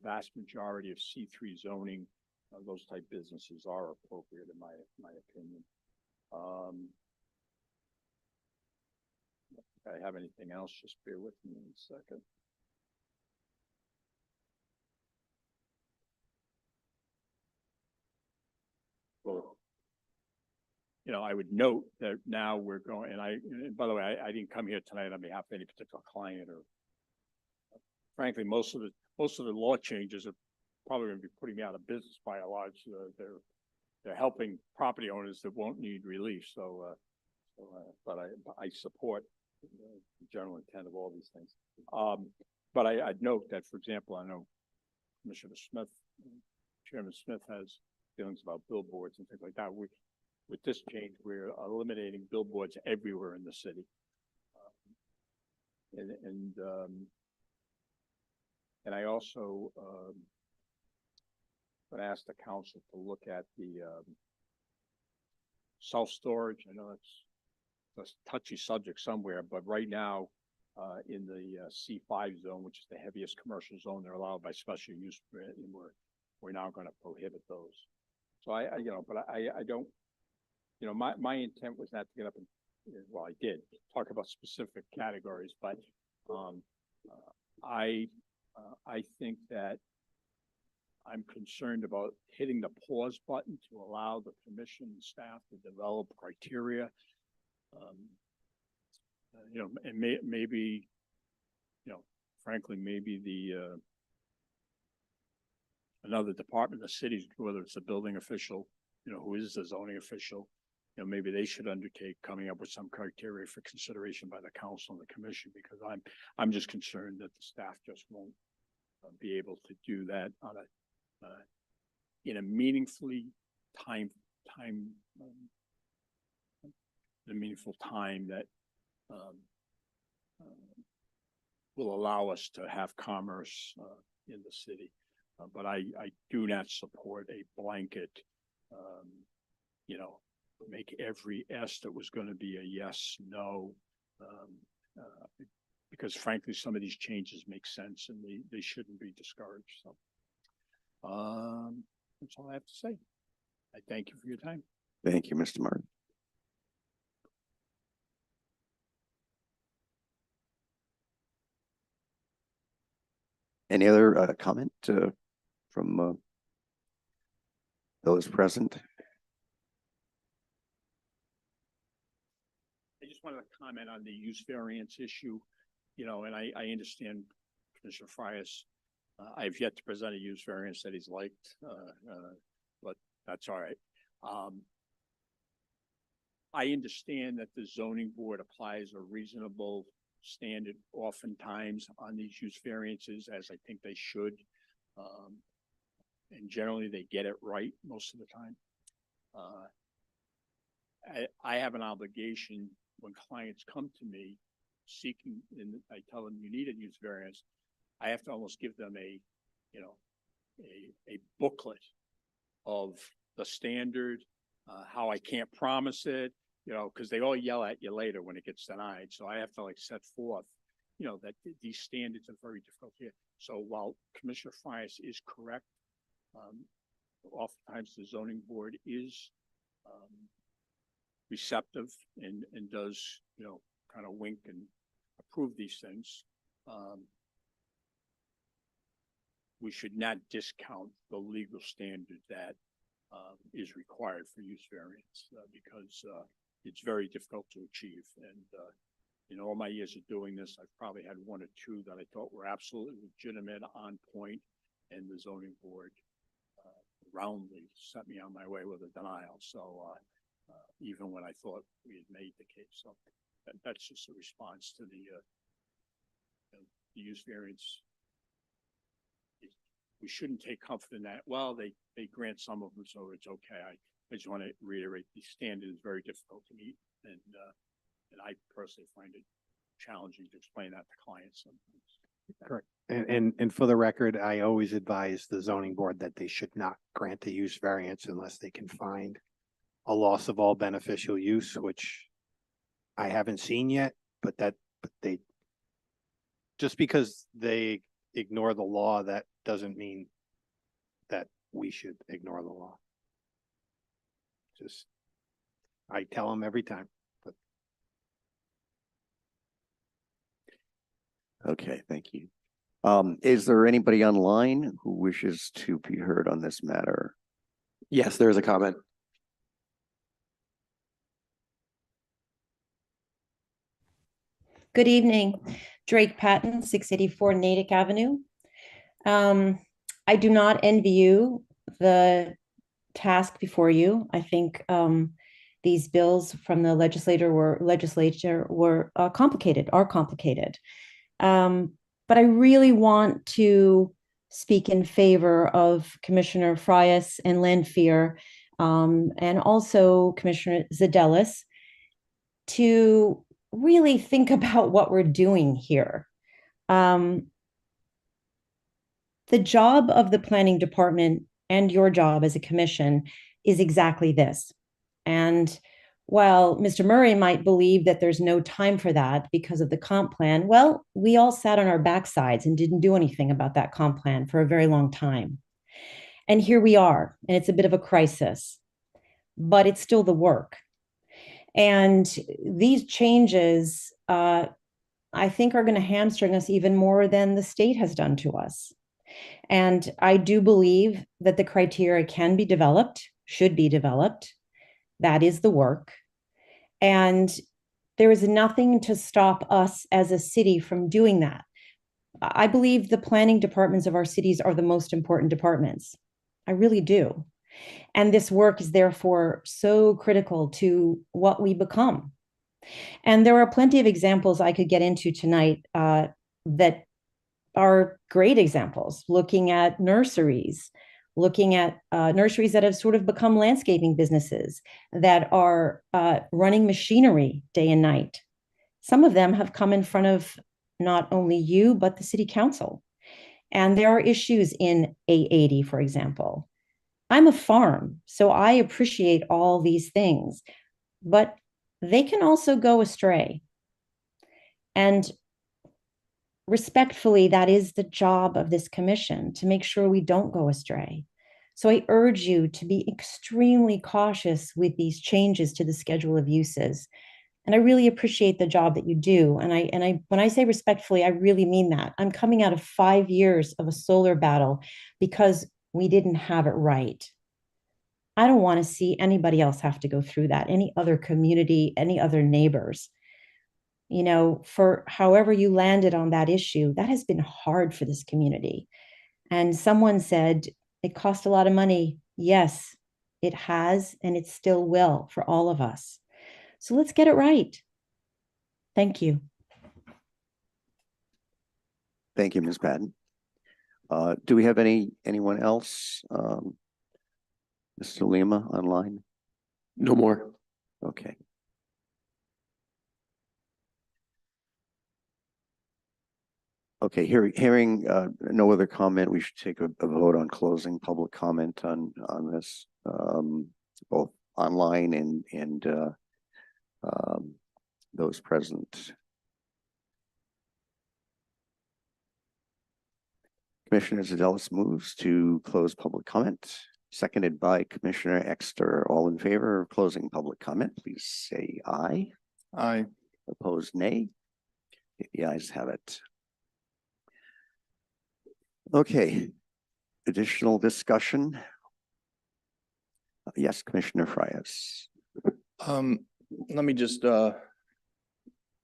vast majority of C3 zoning. Those type businesses are appropriate in my opinion. If I have anything else, just bear with me a second. Well, you know, I would note that now we're going, and by the way, I didn't come here tonight on behalf of any particular client, or frankly, most of the law changes are probably going to be putting me out of business by a large. They're helping property owners that won't need relief. But I support the general intent of all these things. But I'd note that, for example, I know Commissioner Smith, Chairman Smith has feelings about billboards and things like that. With this change, we're eliminating billboards everywhere in the city. And I also would ask the council to look at the self-storage. I know that's a touchy subject somewhere, but right now in the C5 zone, which is the heaviest commercial zone, they're allowed by special use, and we're now going to prohibit those. So I don't, you know, my intent was not to get up and, well, I did talk about specific categories, but I think that I'm concerned about hitting the pause button to allow the commission and staff to develop criteria. You know, and maybe, you know, frankly, maybe another department of the city, whether it's a building official, you know, who is the zoning official, you know, maybe they should undertake coming up with some criteria for consideration by the council and the commission, because I'm just concerned that the staff just won't be able to do that on in a meaningfully the meaningful time that will allow us to have commerce in the city. But I do not support a blanket, make every S that was going to be a yes, no. Because frankly, some of these changes make sense and they shouldn't be discouraged. So that's all I have to say. I thank you for your time. Thank you, Mr. Martin. Any other comment from those present? I just wanted to comment on the use variance issue, and I understand Commissioner Frias. I've yet to present a use variance that he's liked, but that's all right. I understand that the zoning board applies a reasonable standard oftentimes on these use variances, as I think they should. And generally they get it right most of the time. I have an obligation when clients come to me seeking, and I tell them you need a use variance, I have to almost give them a booklet of the standard, how I can't promise it, because they all yell at you later when it gets denied. So I have to set forth, that these standards are very difficult here. So while Commissioner Frias is correct, oftentimes the zoning board is receptive and does, kind of wink and approve these things. We should not discount the legal standard that is required for use variance because it's very difficult to achieve. And in all my years of doing this, I've probably had one or two that I thought were absolutely legitimate, on point, and the zoning board roundly sent me on my way with a denial. So even when I thought we had made the case, so that's just a response to the use variance. We shouldn't take comfort in that. Well, they grant some of them, so it's okay. I just want to reiterate, the standard is very difficult to meet, and I personally find it challenging to explain that to clients sometimes. Correct. And for the record, I always advise the zoning board that they should not grant a use variance unless they can find a loss of all beneficial use, which I haven't seen yet, but they, just because they ignore the law, that doesn't mean that we should ignore the law. Just, I tell them every time. But Okay, thank you. Is there anybody online who wishes to be heard on this matter? Yes, there is a comment. Good evening, Drake Patton, 684 Natick Avenue. I do not envy you the task before you. I think these bills from the legislature were complicated. But I really want to speak in favor of Commissioner Frias and Lanfear, and also Commissioner Zedelis, to really think about what we're doing here. The job of the planning department and your job as a commission is exactly this. And while Mr. Murray might believe that there's no time for that because of the comp plan, well, we all sat on our backsides and didn't do anything about that comp plan for a very long time. And here we are, and it's a bit of a crisis, but it's still the work. And these changes, I think, are going to hamstring us even more than the state has done to us. And I do believe that the criteria can be developed, should be developed. That is the work. And there is nothing to stop us as a city from doing that. I believe the planning departments of our cities are the most important departments. I really do. And this work is therefore so critical to what we become. And there are plenty of examples I could get into tonight that are great examples, looking at nurseries, looking at nurseries that have sort of become landscaping businesses, that are running machinery day and night. Some of them have come in front of not only you, but the city council. And there are issues in A80, for example. I'm a farm, so I appreciate all these things, but they can also go astray. And respectfully, that is the job of this commission, to make sure we don't go astray. So I urge you to be extremely cautious with these changes to the schedule of uses. And I really appreciate the job that you do. And when I say respectfully, I really mean that. I'm coming out of 5 years of a solar battle because we didn't have it right. I don't want to see anybody else have to go through that, any other community, any other neighbors. You know, for however you landed on that issue, that has been hard for this community. And someone said it cost a lot of money. Yes, it has, and it still will for all of us. So let's get it right. Thank you. Thank you, Ms. Patton. Do we have anyone else? Mr. Lima online? No more. Okay. Okay, hearing no other comment, we should take a vote on closing public comment on this, both online and those present. Commissioner Zadelis moves to close public comment, seconded by Commissioner Exter. All in favor of closing public comment, please say aye. Aye. Opposed, nay. The ayes have it. Okay, additional discussion. Yes, Commissioner Frias. Let me just try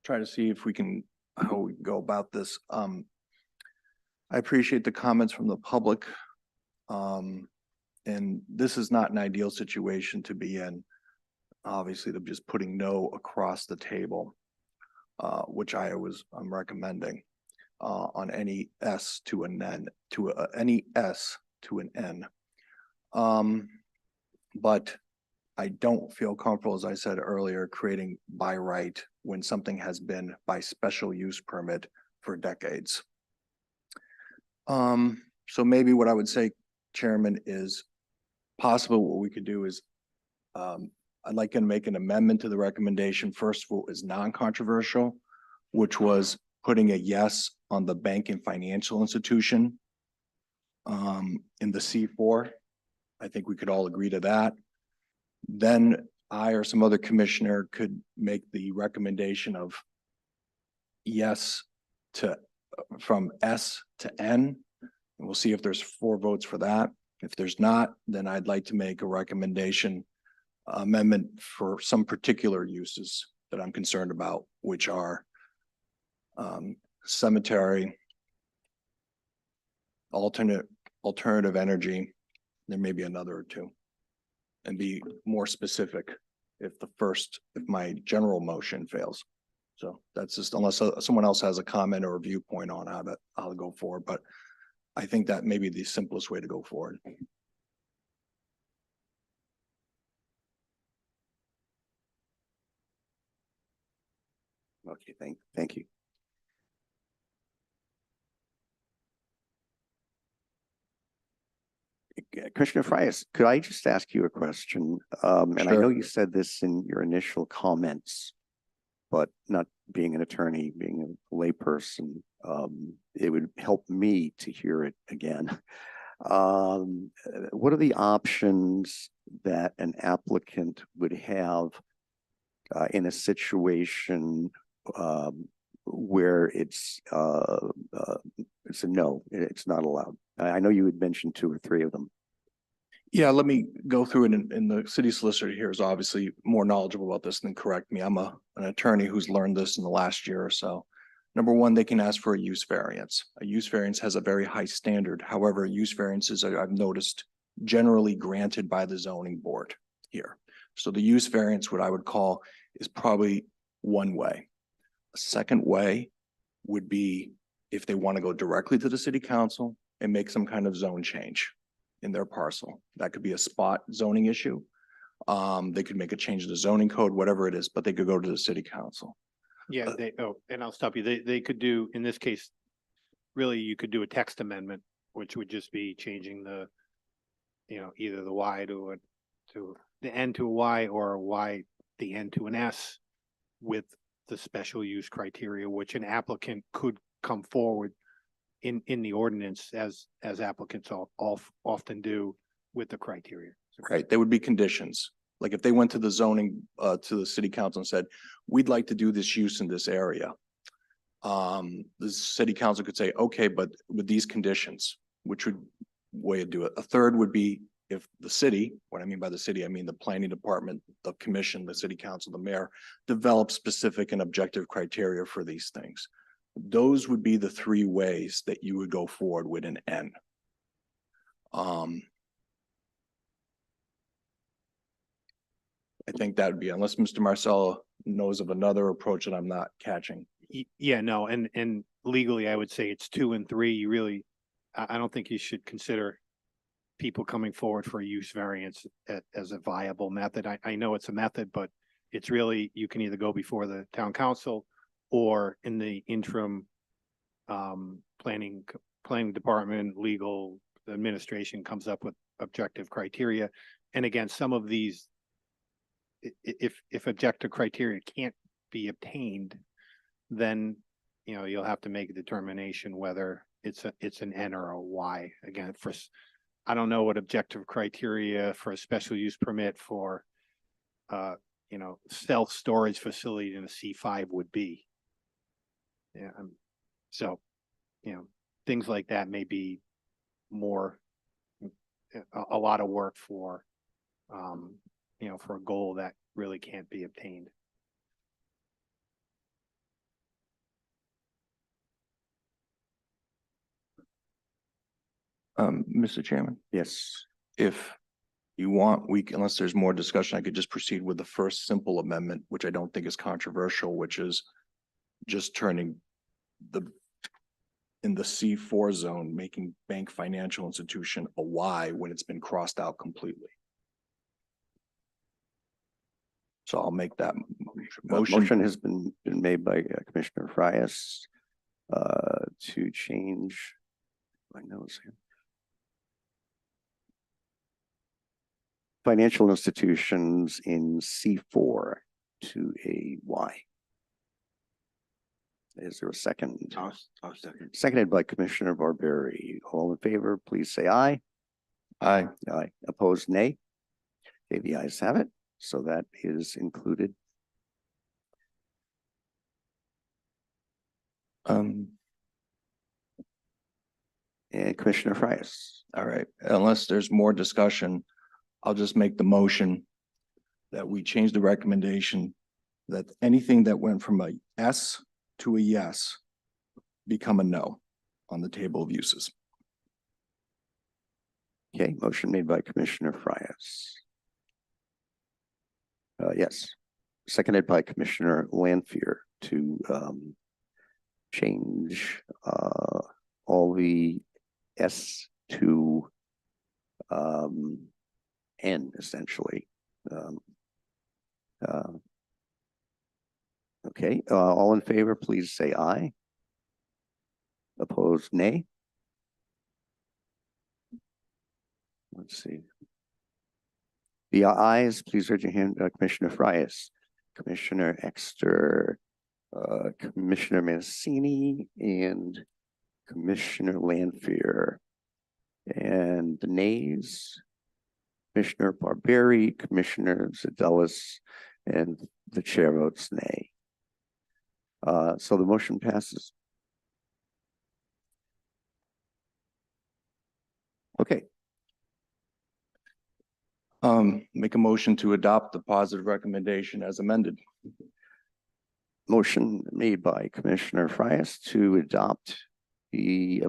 to see if we can, how we go about this. I appreciate the comments from the public. And this is not an ideal situation to be in. Obviously, they're just putting no across the table, which I'm recommending on any S to an N, to any S to an N. But I don't feel comfortable, as I said earlier, creating by right when something has been by special use permit for decades. So maybe what I would say, Chairman, is possible what we could do is I'd like to make an amendment to the recommendation. First of all, is non-controversial, which was putting a yes on the bank and financial institution in the C4. I think we could all agree to that. Then I or some other commissioner could make the recommendation of yes to from S to N. And we'll see if there's 4 votes for that. If there's not, then I'd like to make a recommendation amendment for some particular uses that I'm concerned about, which are cemetery, alternative energy. There may be another or 2, and be more specific if my general motion fails. So that's just, unless someone else has a comment or a viewpoint on how I'll go forward, but I think that may be the simplest way to go forward. Okay, thank you. Commissioner Frias, could I just ask you a question? And I know you said this in your initial comments, but not being an attorney, being a layperson, it would help me to hear it again. What are the options that an applicant would have in a situation where it's a no, it's not allowed? I know you had mentioned 2 or 3 of them. Yeah, let me go through it, and the city solicitor here is obviously more knowledgeable about this than correct me. I'm an attorney who's learned this in the last year or so. Number 1, they can ask for a use variance. A use variance has a very high standard. However, use variances I've noticed generally granted by the zoning board here. So the use variance, what I would call, is probably one way. A second way would be if they want to go directly to the city council and make some kind of zone change in their parcel. That could be a spot zoning issue. They could make a change to the zoning code, whatever it is, but they could go to the city council. Yeah, and I'll stop you. They could do, in this case, really, you could do a text amendment, which would just be changing the, either the Y to the N to a Y, or a Y, the N to an S, with the special use criteria, which an applicant could come forward in the ordinance, as applicants often do with the criteria. Right, they would be conditions. Like if they went to the zoning, to the city council and said, we'd like to do this use in this area. The city council could say, okay, but with these conditions, which would way to do it. A third would be if the city, what I mean by the city, I mean the planning department, the commission, the city council, the mayor, develop specific and objective criteria for these things. Those would be the three ways that you would go forward with an N. I think that would be, unless Mr. Marcello knows of another approach that I'm not catching. Yeah, no, and legally, I would say it's 2 and 3. You really, I don't think you should consider people coming forward for a use variance as a viable method. I know it's a method, but it's really, you can either go before the town council, or in the interim, planning department, legal administration comes up with objective criteria. And again, some of these, if objective criteria can't be obtained, then, you'll have to make a determination whether it's an N or a Y. Again, I don't know what objective criteria for a special use permit for, self-storage facility in a C5 would be. Yeah. So, things like that may be more, a lot of work for, for a goal that really can't be obtained. Mr. Chairman, Yes. if you want, unless there's more discussion, I could just proceed with the first simple amendment, which I don't think is controversial, which is just turning in the C4 zone, making bank financial institution a Y when it's been crossed out completely. So I'll make that Motion has been made by Commissioner Frias to change my notes here. Financial institutions in C4 to a Y. Is there a second? I'll second. Seconded by Commissioner Barberry. All in favor, please say aye. Aye. Aye. Opposed, nay. Okay, the ayes have it. So that is included. And Commissioner Frias. All right, unless there's more discussion, I'll just make the motion that we change the recommendation that anything that went from a S to a yes become a no on the table of uses. Okay, motion made by Commissioner Frias. Yes, seconded by Commissioner Lanfear to change all the S to N essentially. Okay, all in favor, please say aye. Opposed, nay. Let's see. The ayes, please raise your hand. Commissioner Frias, Commissioner Exter, Commissioner Mancini, and Commissioner Lanfear. And the nays, Commissioner Barberry, Commissioner Zadelis, and the chair votes nay. So the motion passes. Okay. Make a motion to adopt the positive recommendation as amended. Motion made by Commissioner Frias to adopt a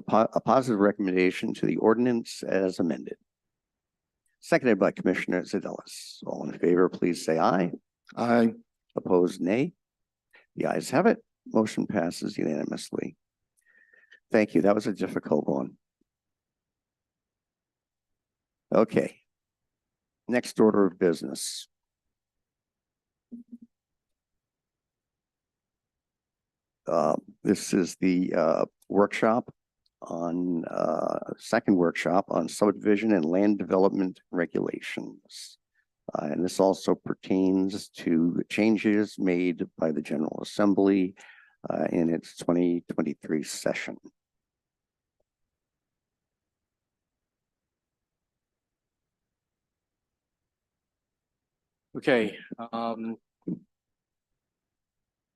positive recommendation to the ordinance as amended. Seconded by Commissioner Zadelis. All in favor, please say aye. Aye. Opposed, nay. The ayes have it. Motion passes unanimously. Thank you. That was a difficult one. Okay. Next order of business. This is the workshop on second workshop on subdivision and land development regulations. And this also pertains to changes made by the General Assembly in its 2023 session. Okay,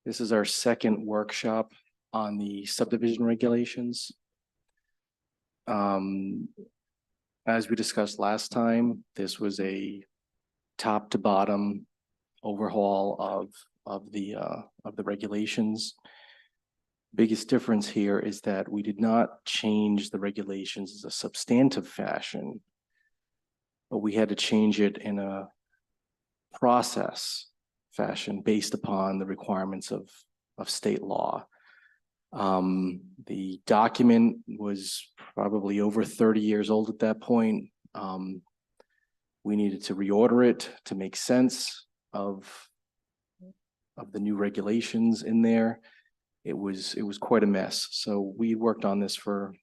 this is our second workshop on the subdivision regulations. As we discussed last time, this was a top to bottom overhaul of the regulations. Biggest difference here is that we did not change the regulations as a substantive fashion, but we had to change it in a process fashion based upon the requirements of state law. The document was probably over 30 years old at that point. We needed to reorder it to make sense of the new regulations in there. It was quite a mess. So we worked on this for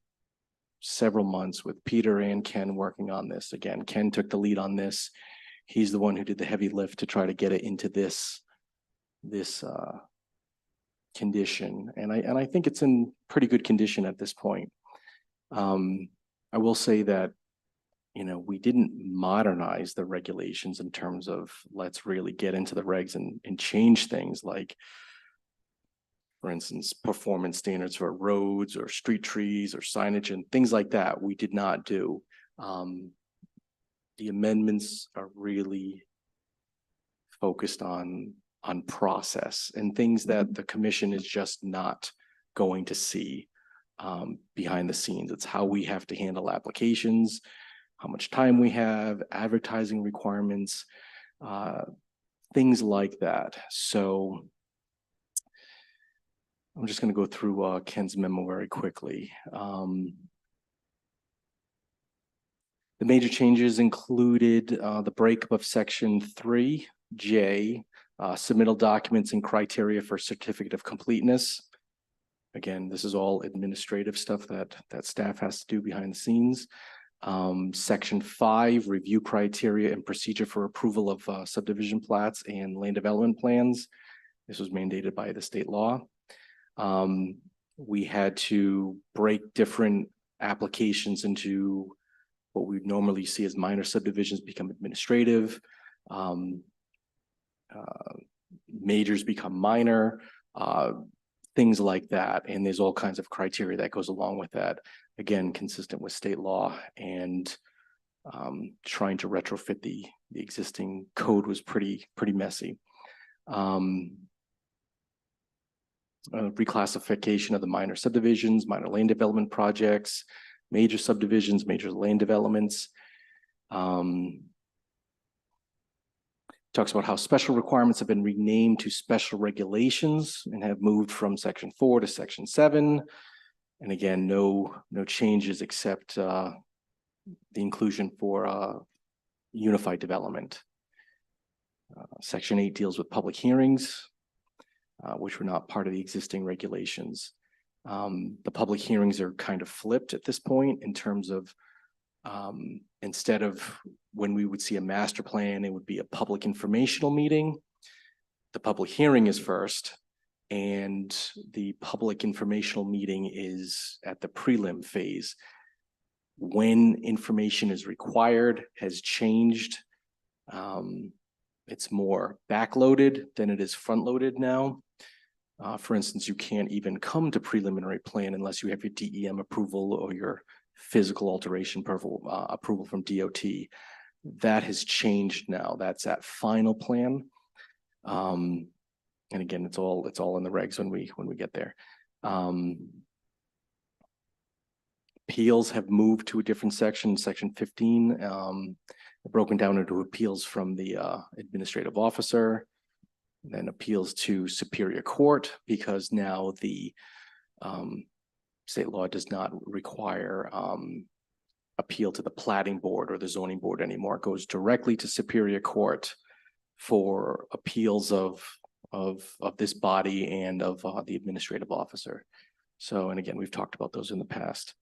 several months with Peter and Ken working on this. Again, Ken took the lead on this. He's the one who did the heavy lift to try to get it into this condition. And I think it's in pretty good condition at this point. I will say that, you know, we didn't modernize the regulations in terms of let's really get into the regs and change things like, for instance, performance standards for roads or street trees or signage and things like that. We did not do. The amendments are really focused on process and things that the commission is just not going to see behind the scenes. It's how we have to handle applications, how much time we have, advertising requirements, things like that. So I'm just going to go through Ken's memo very quickly. The major changes included the breakup of section 3J, submittal documents and criteria for certificate of completeness. Again, this is all administrative stuff that staff has to do behind the scenes. Section 5, review criteria and procedure for approval of subdivision plats and land development plans. This was mandated by the state law. We had to break different applications into what we normally see as minor subdivisions become administrative. Majors become minor, things like that. And there's all kinds of criteria that goes along with that. Again, consistent with state law, and trying to retrofit the existing code was pretty messy. Reclassification of the minor subdivisions, minor land development projects, major subdivisions, major land developments. Talks about how special requirements have been renamed to special regulations and have moved from section 4 to section 7. And again, no changes except the inclusion for unified development. Section 8 deals with public hearings, which were not part of the existing regulations. The public hearings are kind of flipped at this point in terms of instead of when we would see a master plan, it would be a public informational meeting. The public hearing is first, and the public informational meeting is at the prelim phase. When information is required has changed. It's more backloaded than it is front-loaded now. For instance, you can't even come to preliminary plan unless you have your DEM approval or your physical alteration approval from DOT. That has changed now. That's at final plan. And again, it's all in the regs when we get there. Appeals have moved to a different section, section 15, broken down into appeals from the administrative officer, then appeals to Superior Court, because now the state law does not require appeal to the platting board or the zoning board anymore. It goes directly to Superior Court for appeals of of this body and of the administrative officer. So, and again, we've talked about those in the past.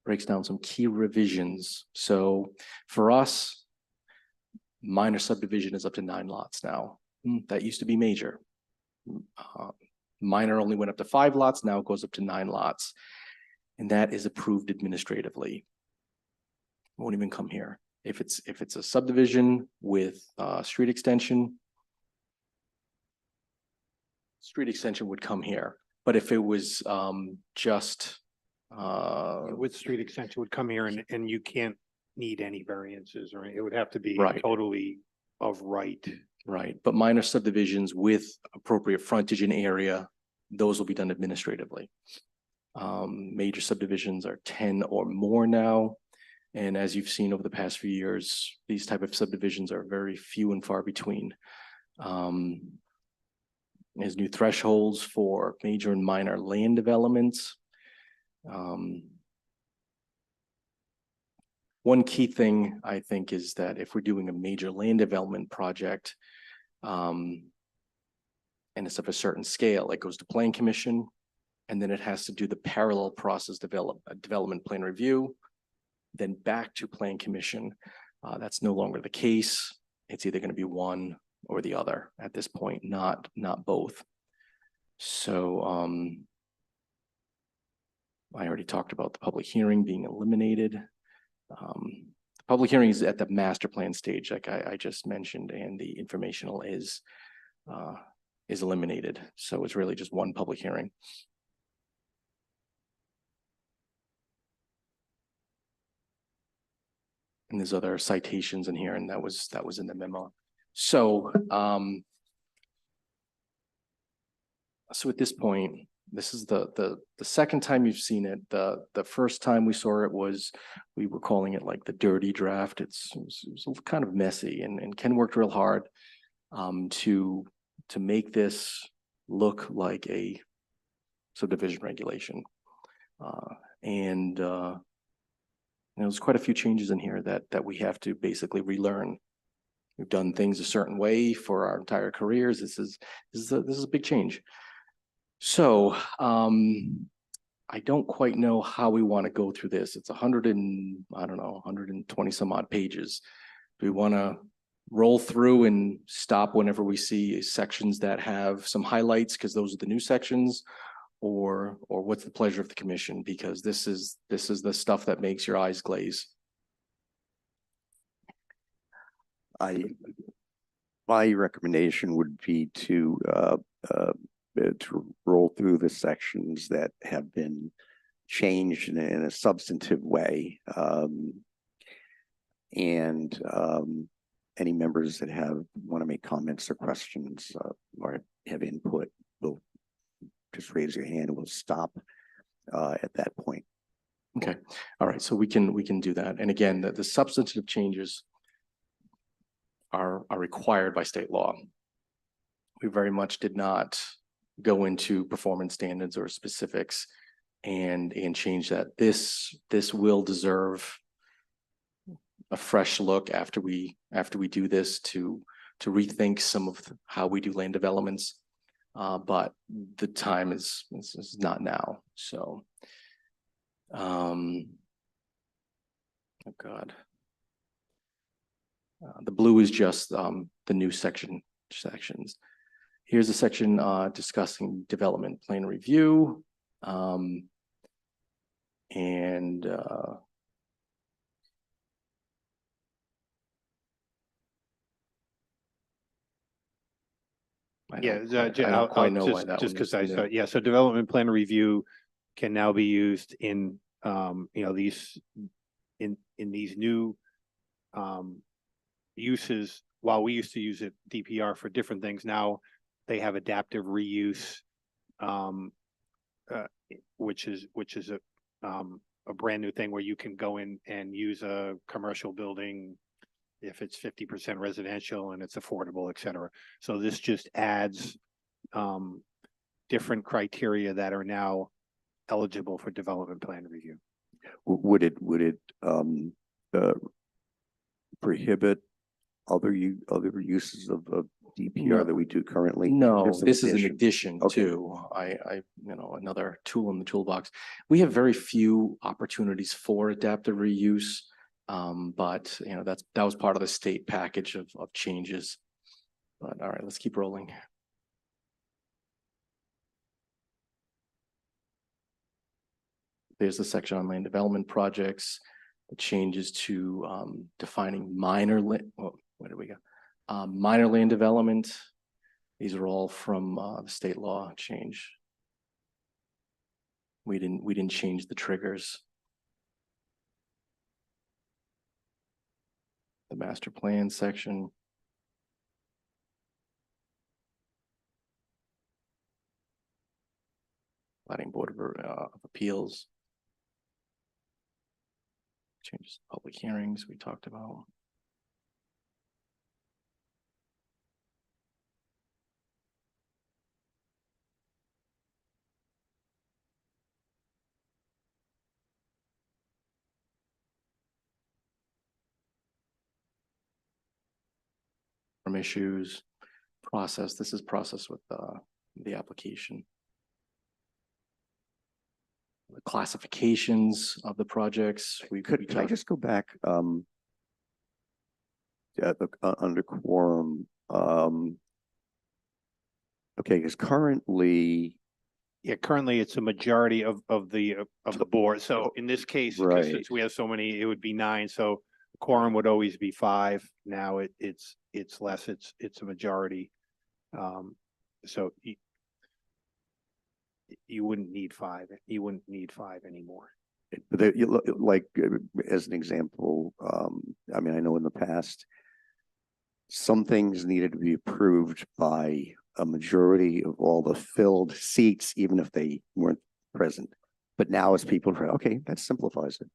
Breaks down some key revisions. So for us, minor subdivision is up to 9 lots now. That used to be major. Minor only went up to 5 lots, now it goes up to 9 lots. And that is approved administratively. Won't even come here. If it's a subdivision with street extension would come here. But if it was just With street extension would come here and you can't need any variances, or it would have to be Right. totally of right. right, but minor subdivisions with appropriate frontage and area, those will be done administratively. Major subdivisions are 10 or more now. And as you've seen over the past few years, these type of subdivisions are very few and far between. There's new thresholds for major and minor land developments. One key thing I think is that if we're doing a major land development project, and it's of a certain scale, it goes to Plan Commission, and then it has to do the parallel process development plan review, then back to Plan Commission. That's no longer the case. It's either going to be one or the other at this point, not both. So I already talked about the public hearing being eliminated. The public hearing is at the master plan stage, like I just mentioned, and the informational is eliminated. So it's really just one public hearing. And there's other citations in here, and that was in the memo. So so at this point, this is the second time you've seen it. The first time we saw it was, we were calling it like the dirty draft. It was kind of messy, and Ken worked real hard to make this look like a subdivision regulation. And there's quite a few changes in here that we have to basically relearn. We've done things a certain way for our entire careers. This is a big change. So I don't quite know how we want to go through this. It's 120 some odd pages. Do we want to roll through and stop whenever we see sections that have some highlights, because those are the new sections? Or what's the pleasure of the commission? Because this is the stuff that makes your eyes glaze. My recommendation would be to roll through the sections that have been changed in a substantive way. And any members that want to make comments or questions or have input, will just raise your hand and we'll stop at that point. Okay, all right, so we can do that. And again, the substantive changes are required by state law. We very much did not go into performance standards or specifics and change that. This will deserve a fresh look after we do this, to rethink some of how we do land developments. But the time is not now. So, oh God. The blue is just the new sections. Here's a section discussing development plan review. I don't quite know why that just one because was in there. thought, yeah, so development plan review can now be used in, these, in these new uses. While we used to use it DPR for different things, now they have adaptive reuse, which is a brand new thing where you can go in and use a commercial building if it's 50% residential and it's affordable, et cetera. So this just adds different criteria that are now eligible for development plan review. Would it prohibit other uses of DPR No. that we do currently? No, Just an this is in addition. addition Okay. to, another tool in the toolbox. We have very few opportunities for adaptive reuse. But that was part of the state package of changes. But all right, let's keep rolling. There's the section on land development projects, the changes to defining minor where do we go? Minor land development. These are all from the state law change. We didn't change the triggers. The master plan section. Planning Board of Appeals. Changes to public hearings we talked about. From issues, process. This is process with the application. The classifications of the projects. Could I just go back, under quorum, okay, because currently, Yeah, currently it's a majority of the board. So in this case, 'cause Right. since we have so many, it would be 9. So quorum would always be 5. Now it's less, it's a majority. So you wouldn't need 5. You wouldn't need 5 anymore. but you look, like, as an example, I mean, I know in the past, some things needed to be approved by a majority of all the filled seats, even if they weren't present. But now as people, okay, that simplifies it.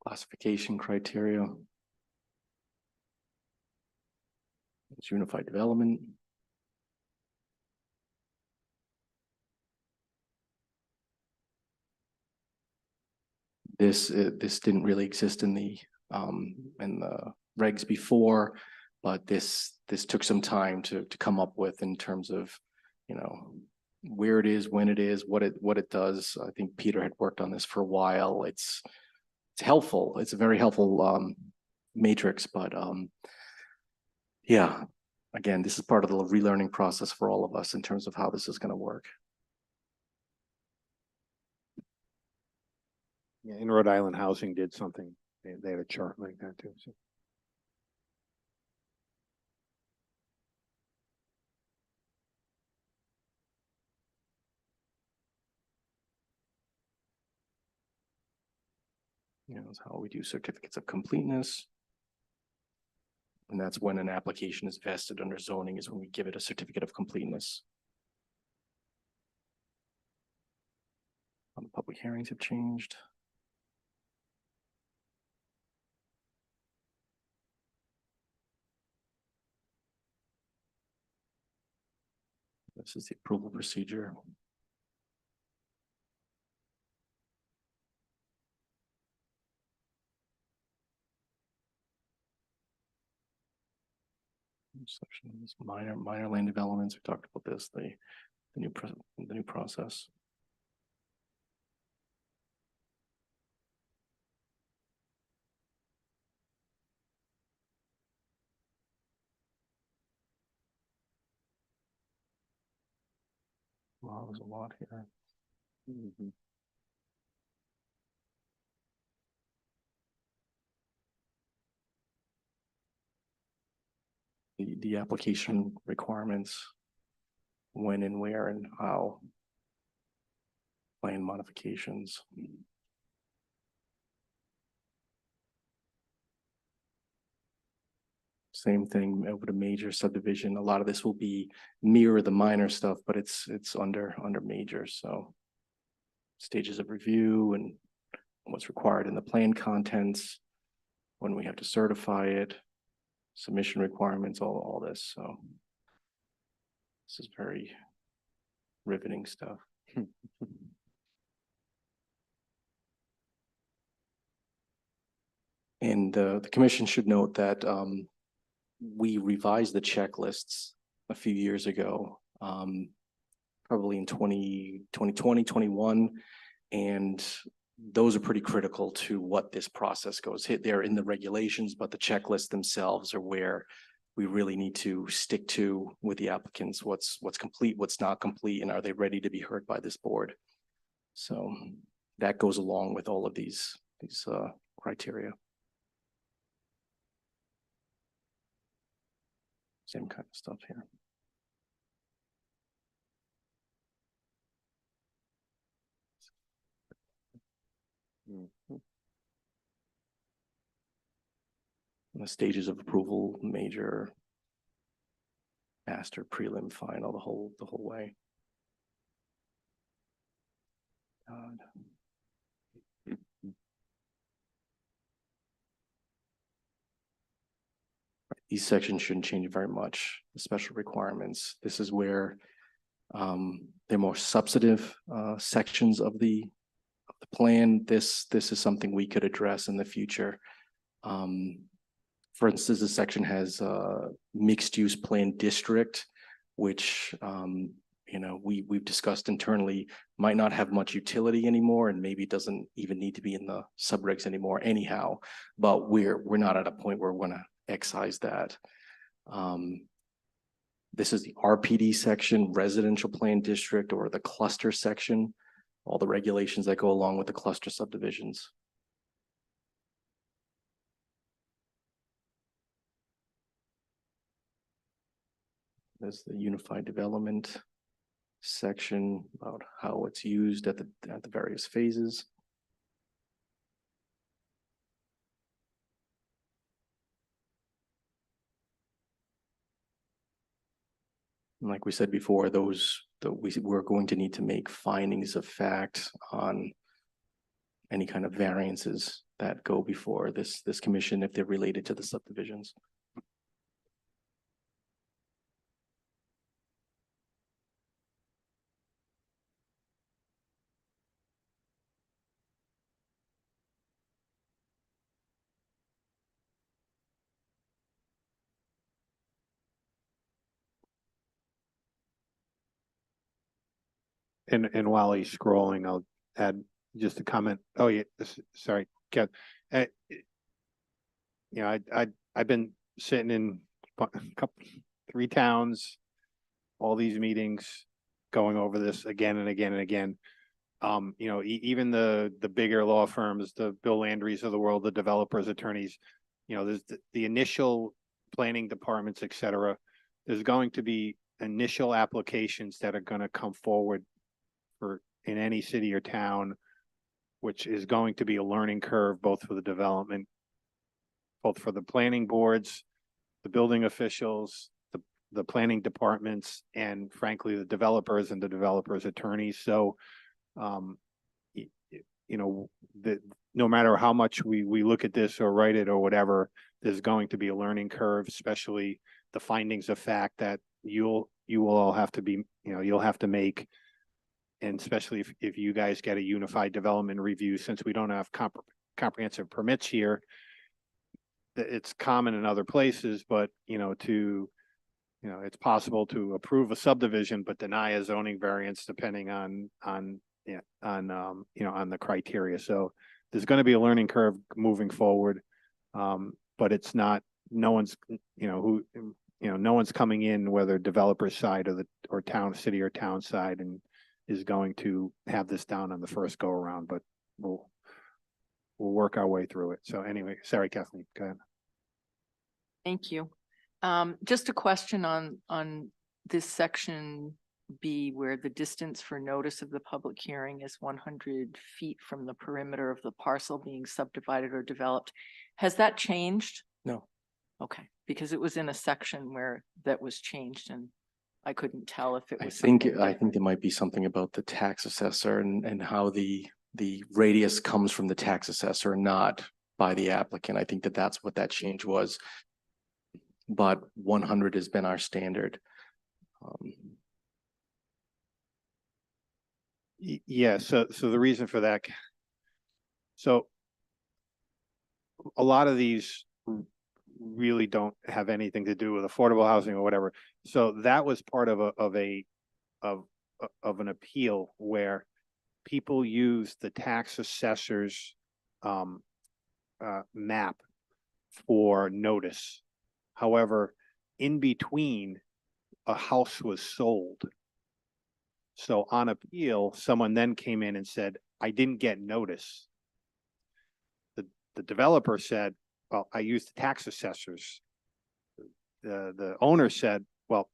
Classification criteria. It's unified development. This didn't really exist in the regs before, but this took some time to come up with in terms of, where it is, when it is, what it does. I think Peter had worked on this for a while. It's helpful. It's a very helpful matrix, but yeah, again, this is part of the relearning process for all of us in terms of how this is going to work. Yeah, in Rhode Island Housing did something. They had a chart like that too. So. That's how we do certificates of completeness. And that's when an application is vested under zoning, is when we give it a certificate of completeness. The public hearings have changed. This is the approval procedure. Sections, minor land developments. We talked about this, the new process. Wow, there's a lot here. The application requirements, when and where and how. Plan modifications. Same thing over the major subdivision. A lot of this will be mirror the minor stuff, but it's under major. So stages of review and what's required in the plan contents, when we have to certify it, submission requirements, all this, so. This is very riveting stuff. And the commission should note that we revised the checklists a few years ago, probably in 2020, 21. And those are pretty critical to what this process goes. They're in the regulations, but the checklists themselves are where we really need to stick to with the applicants, what's complete, what's not complete, and are they ready to be heard by this board? So that goes along with all of these criteria. Same kind of stuff here. The stages of approval, major, master, prelim, final, the whole way. God. These sections shouldn't change very much. The special requirements. This is where they're more substantive sections of the plan. This is something we could address in the future. For instance, this section has a mixed use plan district, which you know, we've discussed internally might not have much utility anymore, and maybe doesn't even need to be in the subregs anymore anyhow. But we're not at a point where we're gonna excise that. This is the RPD section, residential plan district, or the cluster section, all the regulations that go along with the cluster subdivisions. There's the unified development section about how it's used at the various phases. And like we said before, we're going to need to make findings of fact on any kind of variances that go before this commission if they're related to the subdivisions. And while he's scrolling, I'll add just a comment. Oh, yeah, sorry, Kev. You know, I've been sitting in three towns, all these meetings, going over this again and again and again. You know, even the bigger law firms, the Bill Landrys of the world, the developers, attorneys, you know, there's the initial planning departments, et cetera. There's going to be initial applications that are going to come forward in any city or town, which is going to be a learning curve, both for the development, both for the planning boards, the building officials, the planning departments, and frankly, the developers and the developers' attorneys. So, you know, no matter how much we look at this or write it or whatever, there's going to be a learning curve, especially the findings of fact that you will all have to be, you know, you'll have to make. And especially if you guys get a unified development review, since we don't have comprehensive permits here, it's common in other places, but you know, it's possible to approve a subdivision but deny a zoning variance depending on the criteria. So there's going to be a learning curve moving forward, but it's not. No one's no one's coming in, whether developer side or town, city or town side, and is going to have this down on the first go around, but we'll work our way through it. So anyway, sorry, Kathleen, go ahead. Thank you. Just a question on this section B, where the distance for notice of the public hearing is 100 feet from the perimeter of the parcel being subdivided or developed. Has that changed? No. Okay, because it was in a section where that was changed and I couldn't tell if it was. I think there might be something about the tax assessor and how the the radius comes from the tax assessor, not by the applicant. I think that that's what that change was. But 100 has been our standard. Yeah, so the reason for that. So a lot of these really don't have anything to do with affordable housing or whatever. So that was part of an appeal where people use the tax assessor's map for notice. However, in between, a house was sold. So on appeal, someone then came in and said, I didn't get notice. The developer said, well, I used the tax assessors. The owner said, well,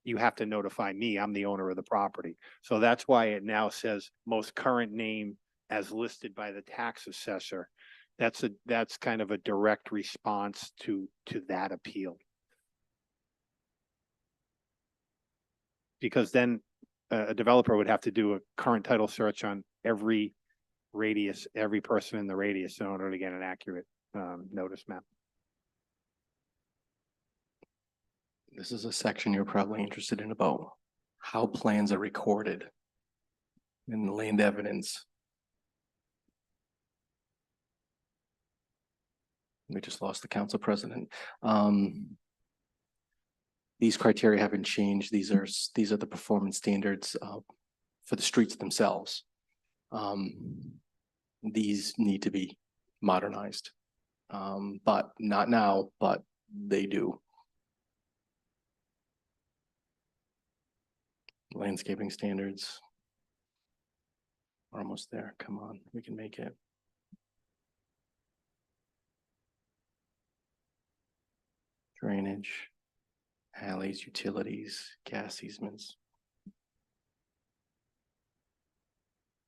you have to notify me. I'm the owner of the property. So that's why it now says most current name as listed by the tax assessor. That's kind of a direct response to that appeal. Because then a developer would have to do a current title search on every radius, every person in the radius in order to get an accurate notice map. This is a section you're probably interested in about how plans are recorded in the land evidence. We just lost the council president. These criteria haven't changed. These are the performance standards for the streets themselves. These need to be modernized, but not now, but they do. Landscaping standards. We're almost there. Come on, we can make it. Drainage, alleys, utilities, gas easements.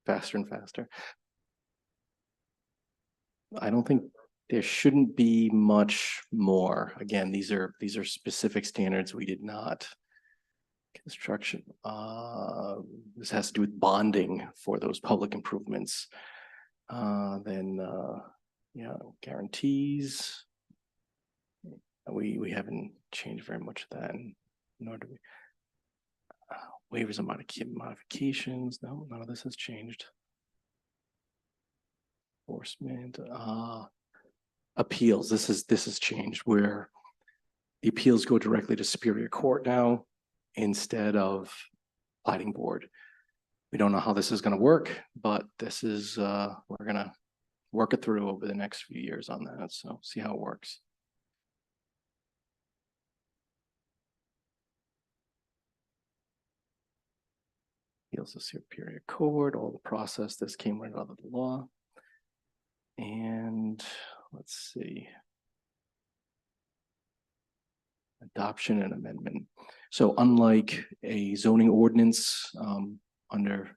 Faster and faster. I don't think there shouldn't be much more. Again, these are specific standards we did not. Construction, this has to do with bonding for those public improvements. Yeah, guarantees. We haven't changed very much of that, nor do we. Waivers of modifications, no, none of this has changed. Enforcement, appeals, this has changed where the appeals go directly to Superior Court now instead of Planning Board. We don't know how this is going to work, but this is, we're going to work it through over the next few years on that. So see how it works. Appeals to Superior Court, all the process, this came right out of the law. And let's see. Adoption and amendment. So unlike a zoning ordinance under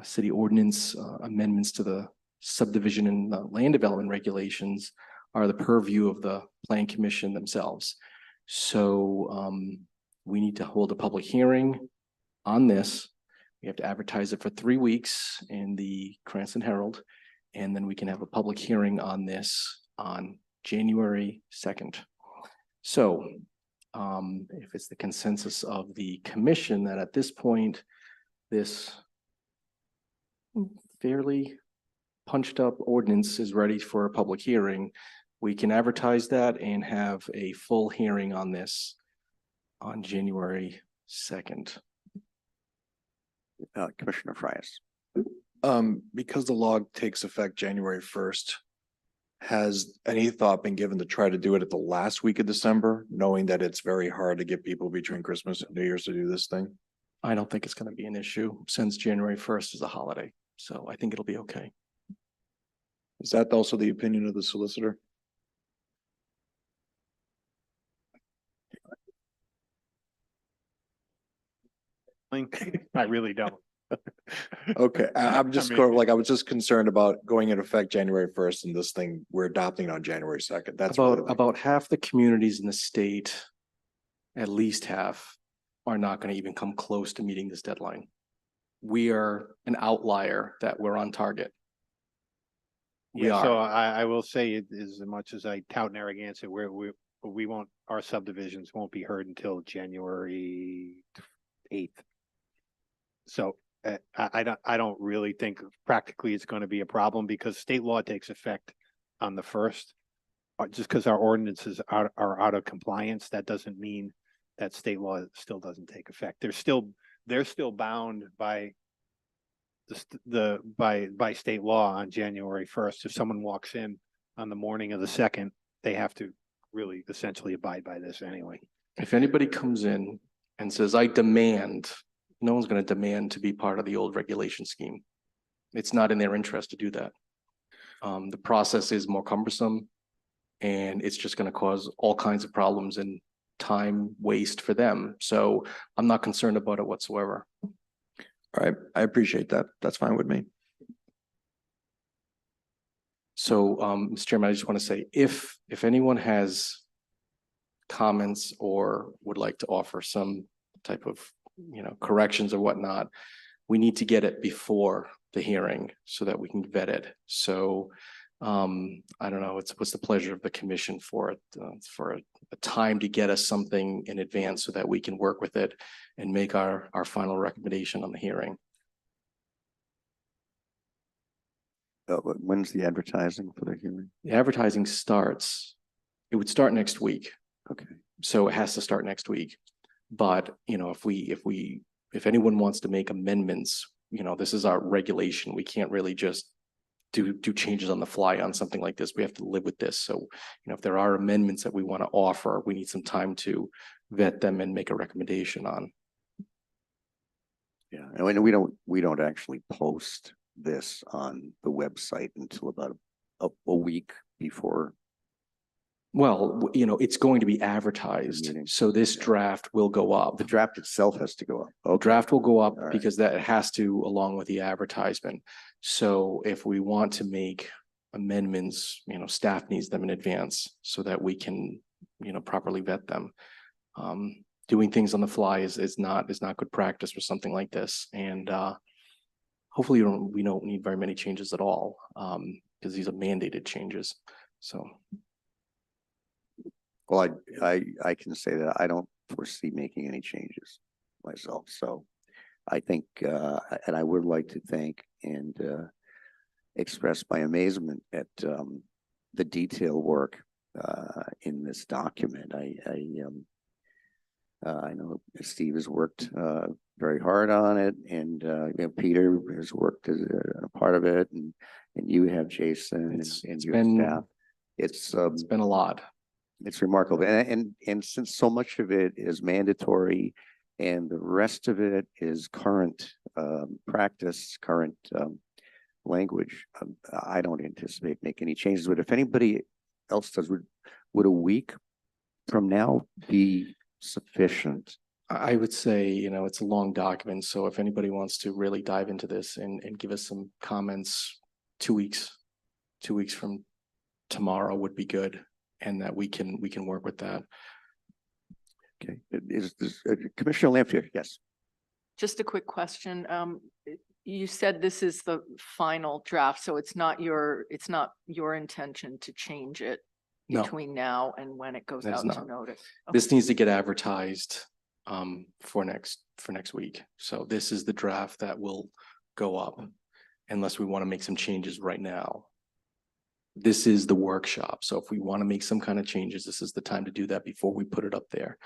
city ordinance, amendments to the subdivision and land development regulations are the purview of the Plan Commission themselves. So we need to hold a public hearing on this. We have to advertise it for 3 weeks in the Cranston Herald, and then we can have a public hearing on this on January 2nd. So if it's the consensus of the commission that at this point, this fairly punched up ordinance is ready for a public hearing, we can advertise that and have a full hearing on this on January 2nd. Commissioner Frias. Because the law takes effect January 1st, has any thought been given to try to do it at the last week of December, knowing that it's very hard to get people between Christmas and New Year's to do this thing? I don't think it's going to be an issue since January 1st is a holiday. So I think it'll be okay. Is that also the opinion of the solicitor? I really don't. Okay, I'm just I mean- I was just concerned about going into effect January 1st and this thing we're adopting on January 2nd. That's really About half the communities in the state, at least half, are not going to even come close to meeting this deadline. we are an outlier that we're on target. We Yeah, so are. I will say it as much as I tout Narragansett, we won't, our subdivisions won't be heard until January 8th. So I don't really think practically it's going to be a problem because state law takes effect on the 1st. Just because our ordinances are out of compliance, that doesn't mean that state law still doesn't take effect. They're still bound by by state law on January 1st. If someone walks in on the morning of the 2nd, they have to really essentially abide by this anyway. If anybody comes in and says, I demand, no one's going to demand to be part of the old regulation scheme. It's not in their interest to do that. The process is more cumbersome and it's just going to cause all kinds of problems and time waste for them. So I'm not concerned about it whatsoever. All right, I appreciate that. That's fine with me. So, Mr. Chairman, I just want to say, if anyone has comments or would like to offer some type of, corrections or whatnot, we need to get it before the hearing so that we can vet it. So, I don't know, what's the pleasure of the commission for it, for a time to get us something in advance so that we can work with it and make our final recommendation on the hearing. When's the advertising for the hearing? The advertising starts, it would start next week. Okay. So it has to start next week. But, if anyone wants to make amendments, this is our regulation. We can't really just do changes on the fly on something like this. We have to live with this. So, if there are amendments that we want to offer, we need some time to vet them and make a recommendation on. Yeah, and we don't actually post this on the website until about a week before. Well, it's going to be advertised. Meeting. So this draft will go up. The draft itself has to go up. The draft will go up All right. because that has to, along with the advertisement. So if we want to make amendments, staff needs them in advance so that we can, properly vet them. Doing things on the fly is not good practice for something like this. And hopefully we don't need very many changes at all, because these are mandated changes. So. Well, I can say that I don't foresee making any changes myself. So I think, and I would like to thank and express my amazement at the detail work in this document. I know Steve has worked very hard on it, and Peter has worked as a part of it, and you have Jason and your staff. It's been a lot. It's remarkable. And since so much of it is mandatory and the rest of it is current practice, current language, I don't anticipate making any changes. But if anybody else does, would a week from now be sufficient? I would say, it's a long document. So if anybody wants to really dive into this and give us some comments, 2 weeks from tomorrow would be good. And that we can work with that. Okay, is Commissioner Lanfear? Yes. Just a quick question. You said this is the final draft, so it's not your intention to change it No. between now and when it goes That is out to not. notice. This needs to get advertised for next week. So this is the draft that will go up unless we want to make some changes right now. This is the workshop. So if we want to make some kind of changes, this is the time to do that before we put it up there.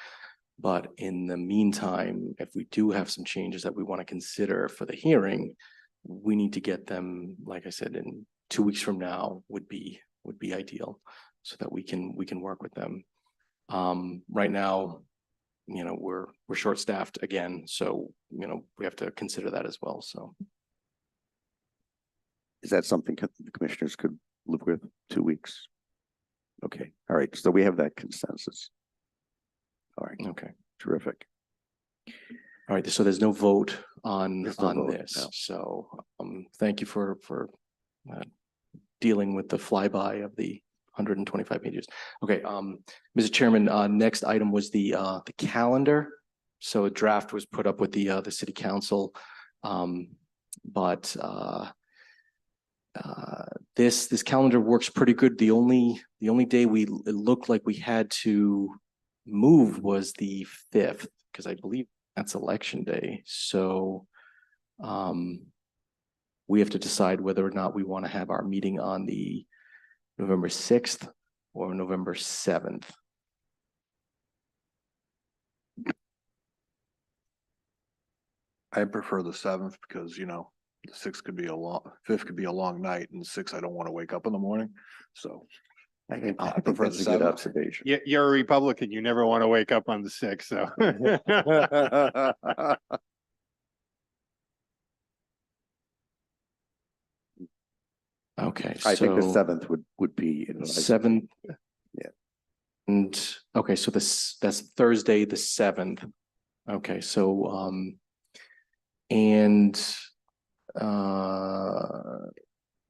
But in the meantime, if we do have some changes that we want to consider for the hearing, we need to get them, like I said, in 2 weeks from now would be ideal so that we can work with them. Right now, we're short-staffed again, so we have to consider that as well. So Is that something the commissioners could live with? 2 weeks? Okay, all right, so we have that consensus. All right, okay. terrific. All right, so there's no vote on There's no vote, this. no. So thank you for dealing with the flyby of the 125 pages. Okay, Mr. Chairman, next item was the calendar. So a draft was put up with the city council. But this calendar works pretty good. The only day it looked like we had to move was the 5th, because I believe that's election day. So we have to decide whether or not we want to have our meeting on the November 6th or November 7th. I prefer the 7th because, you know, the 6th could be a long, 5th could be a long night, and 6th, I don't want to wake up in the morning. So I think I prefer that's the a good 7th. observation. You're a Republican. You never want to wake up on the 6th, so. Okay, I think the so 7th would be. advisable. 7th. Yeah. And, okay, so that's Thursday, the 7th. Okay, so, and,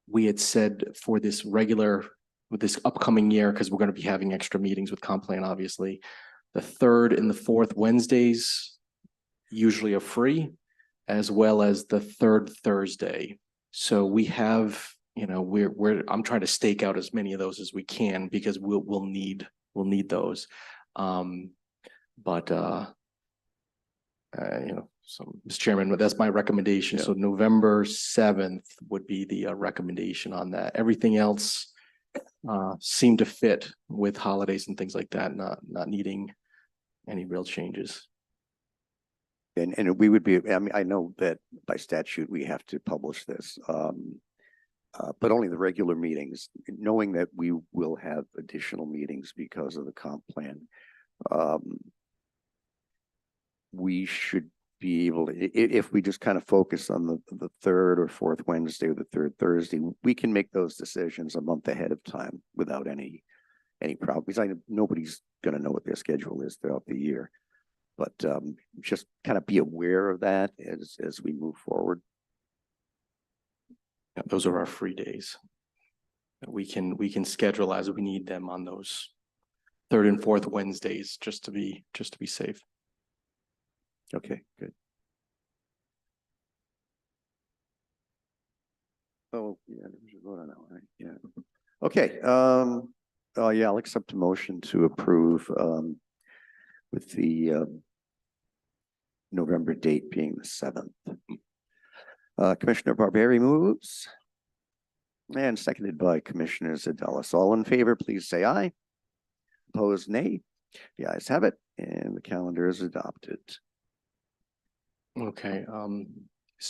we had said for this with this upcoming year, because we're going to be having extra meetings with comp plan, obviously, the 3rd and the 4th Wednesdays usually are free, as well as the 3rd Thursday. So we have, you know, I'm trying to stake out as many of those as we can, because we'll need those. You know, so Mr. Chairman, that's my recommendation. Yeah. So November 7th would be the recommendation on that. Everything else seemed to fit with holidays and things like that, not needing any real changes. And we would be, I mean, I know that by statute, we have to publish this. But only the regular meetings, knowing that we will have additional meetings because of the comp plan. We should be able to, if we just kind of focus on the 3rd or 4th Wednesday or the 3rd Thursday, we can make those decisions a month ahead of time without any problem. Because nobody's going to know what their schedule is throughout the year. But just kind of be aware of that as we move forward. Yeah, those are our free days. We can schedule as we need them on those 3rd and 4th Wednesdays, just to be safe. Okay, good. Oh, yeah, we should vote on that one, right? Yeah. Okay, yeah, I'll accept a motion to approve with the November date being the 7th. Commissioner Barberi moves. And seconded by Commissioner Zadalis. All in favor, please say aye. Opposed, nay. The ayes have it, and the calendar is adopted. Okay, Mr.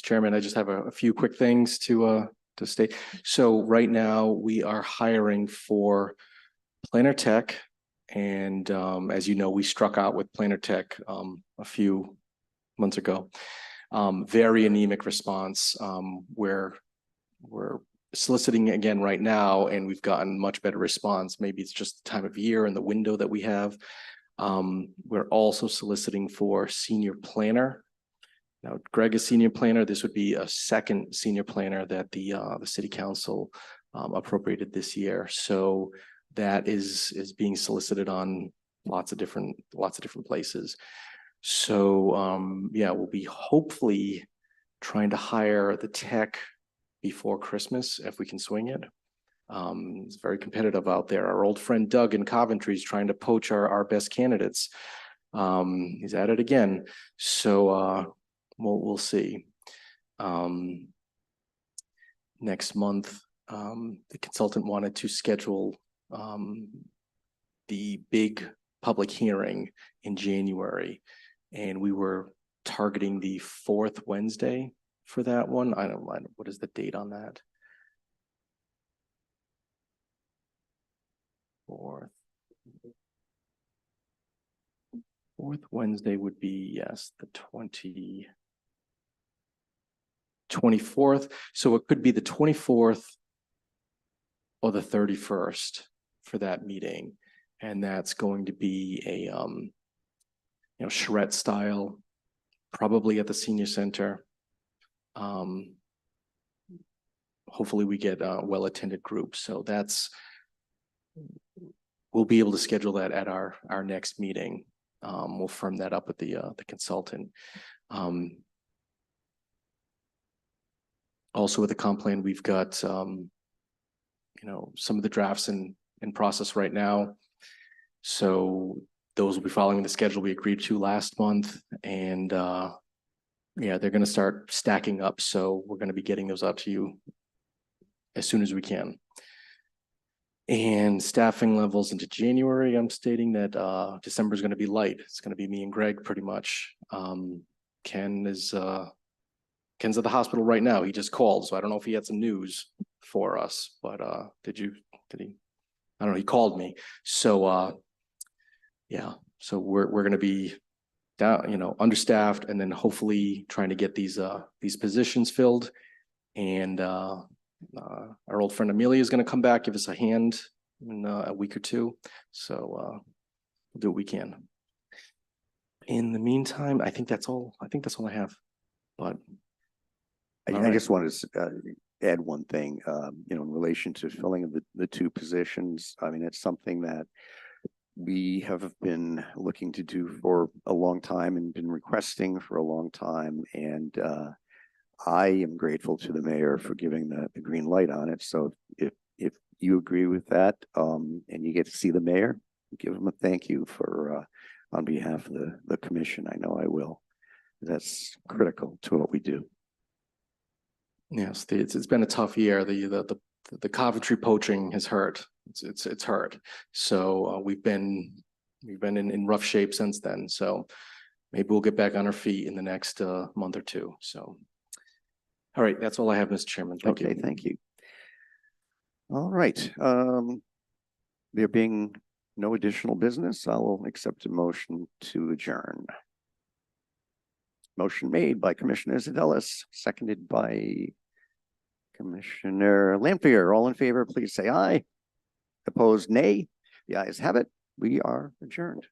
Chairman, I just have a few quick things to state. So right now we are hiring for Planner Tech, and as you know, we struck out with Planner Tech a few months ago. Very anemic response. We're soliciting again right now, and we've gotten much better response. Maybe it's just the time of year and the window that we have. We're also soliciting for senior planner. Now, Greg is senior planner. This would be a second senior planner that the city council appropriated this year. So that is being solicited on lots of different places. So yeah, we'll be hopefully trying to hire the tech before Christmas if we can swing it. It's very competitive out there. Our old friend Doug in Coventry is trying to poach our best candidates. He's at it again. So we'll see. Next month, the consultant wanted to schedule the big public hearing in January, and we were targeting the 4th Wednesday for that one. I don't know, what is the date on that? 4th Wednesday would be, yes, the 24th. So it could be the 24th or the 31st for that meeting. And that's going to be a, charrette style, probably at the senior center. Hopefully we get a well-attended group. So we'll be able to schedule that at our next meeting. We'll firm that up with the consultant. Also with the comp plan, we've got, some of the drafts in process right now. So those will be following the schedule we agreed to last month, and yeah, they're gonna start stacking up, so we're gonna be getting those out to you as soon as we can. And staffing levels into January, I'm stating that December is gonna be light. It's gonna be me and Greg pretty much. Ken's at the hospital right now. He just called, so I don't know if he had some news for us, but did he? I don't know, he called me. So yeah, so we're gonna be down, understaffed, and then hopefully trying to get these positions filled. And our old friend Amelia is gonna come back, give us a hand in a week or two. So we'll do what we can. In the meantime, I think that's all I have. But all I right. just wanted to add one thing, in relation to filling of the two positions. I mean, it's something that we have been looking to do for a long time and been requesting for a long time. And I am grateful to the mayor for giving the green light on it. So if you agree with that, and you get to see the mayor, give him a thank you for on behalf of the commission. I know I will. That's critical to what we do. Yes, it's been a tough year. The Coventry poaching has hurt. It's hurt. So we've been in rough shape since then. So maybe we'll get back on our feet in the next month or two. So, all right, that's all I have, Mr. Chairman. Thank you. Okay, thank you. All right. There being no additional business, I will accept a motion to adjourn. Motion made by Commissioner Zadelis, seconded by Commissioner Lampier. All in favor, please say aye. Opposed, nay. The ayes have it. We are adjourned.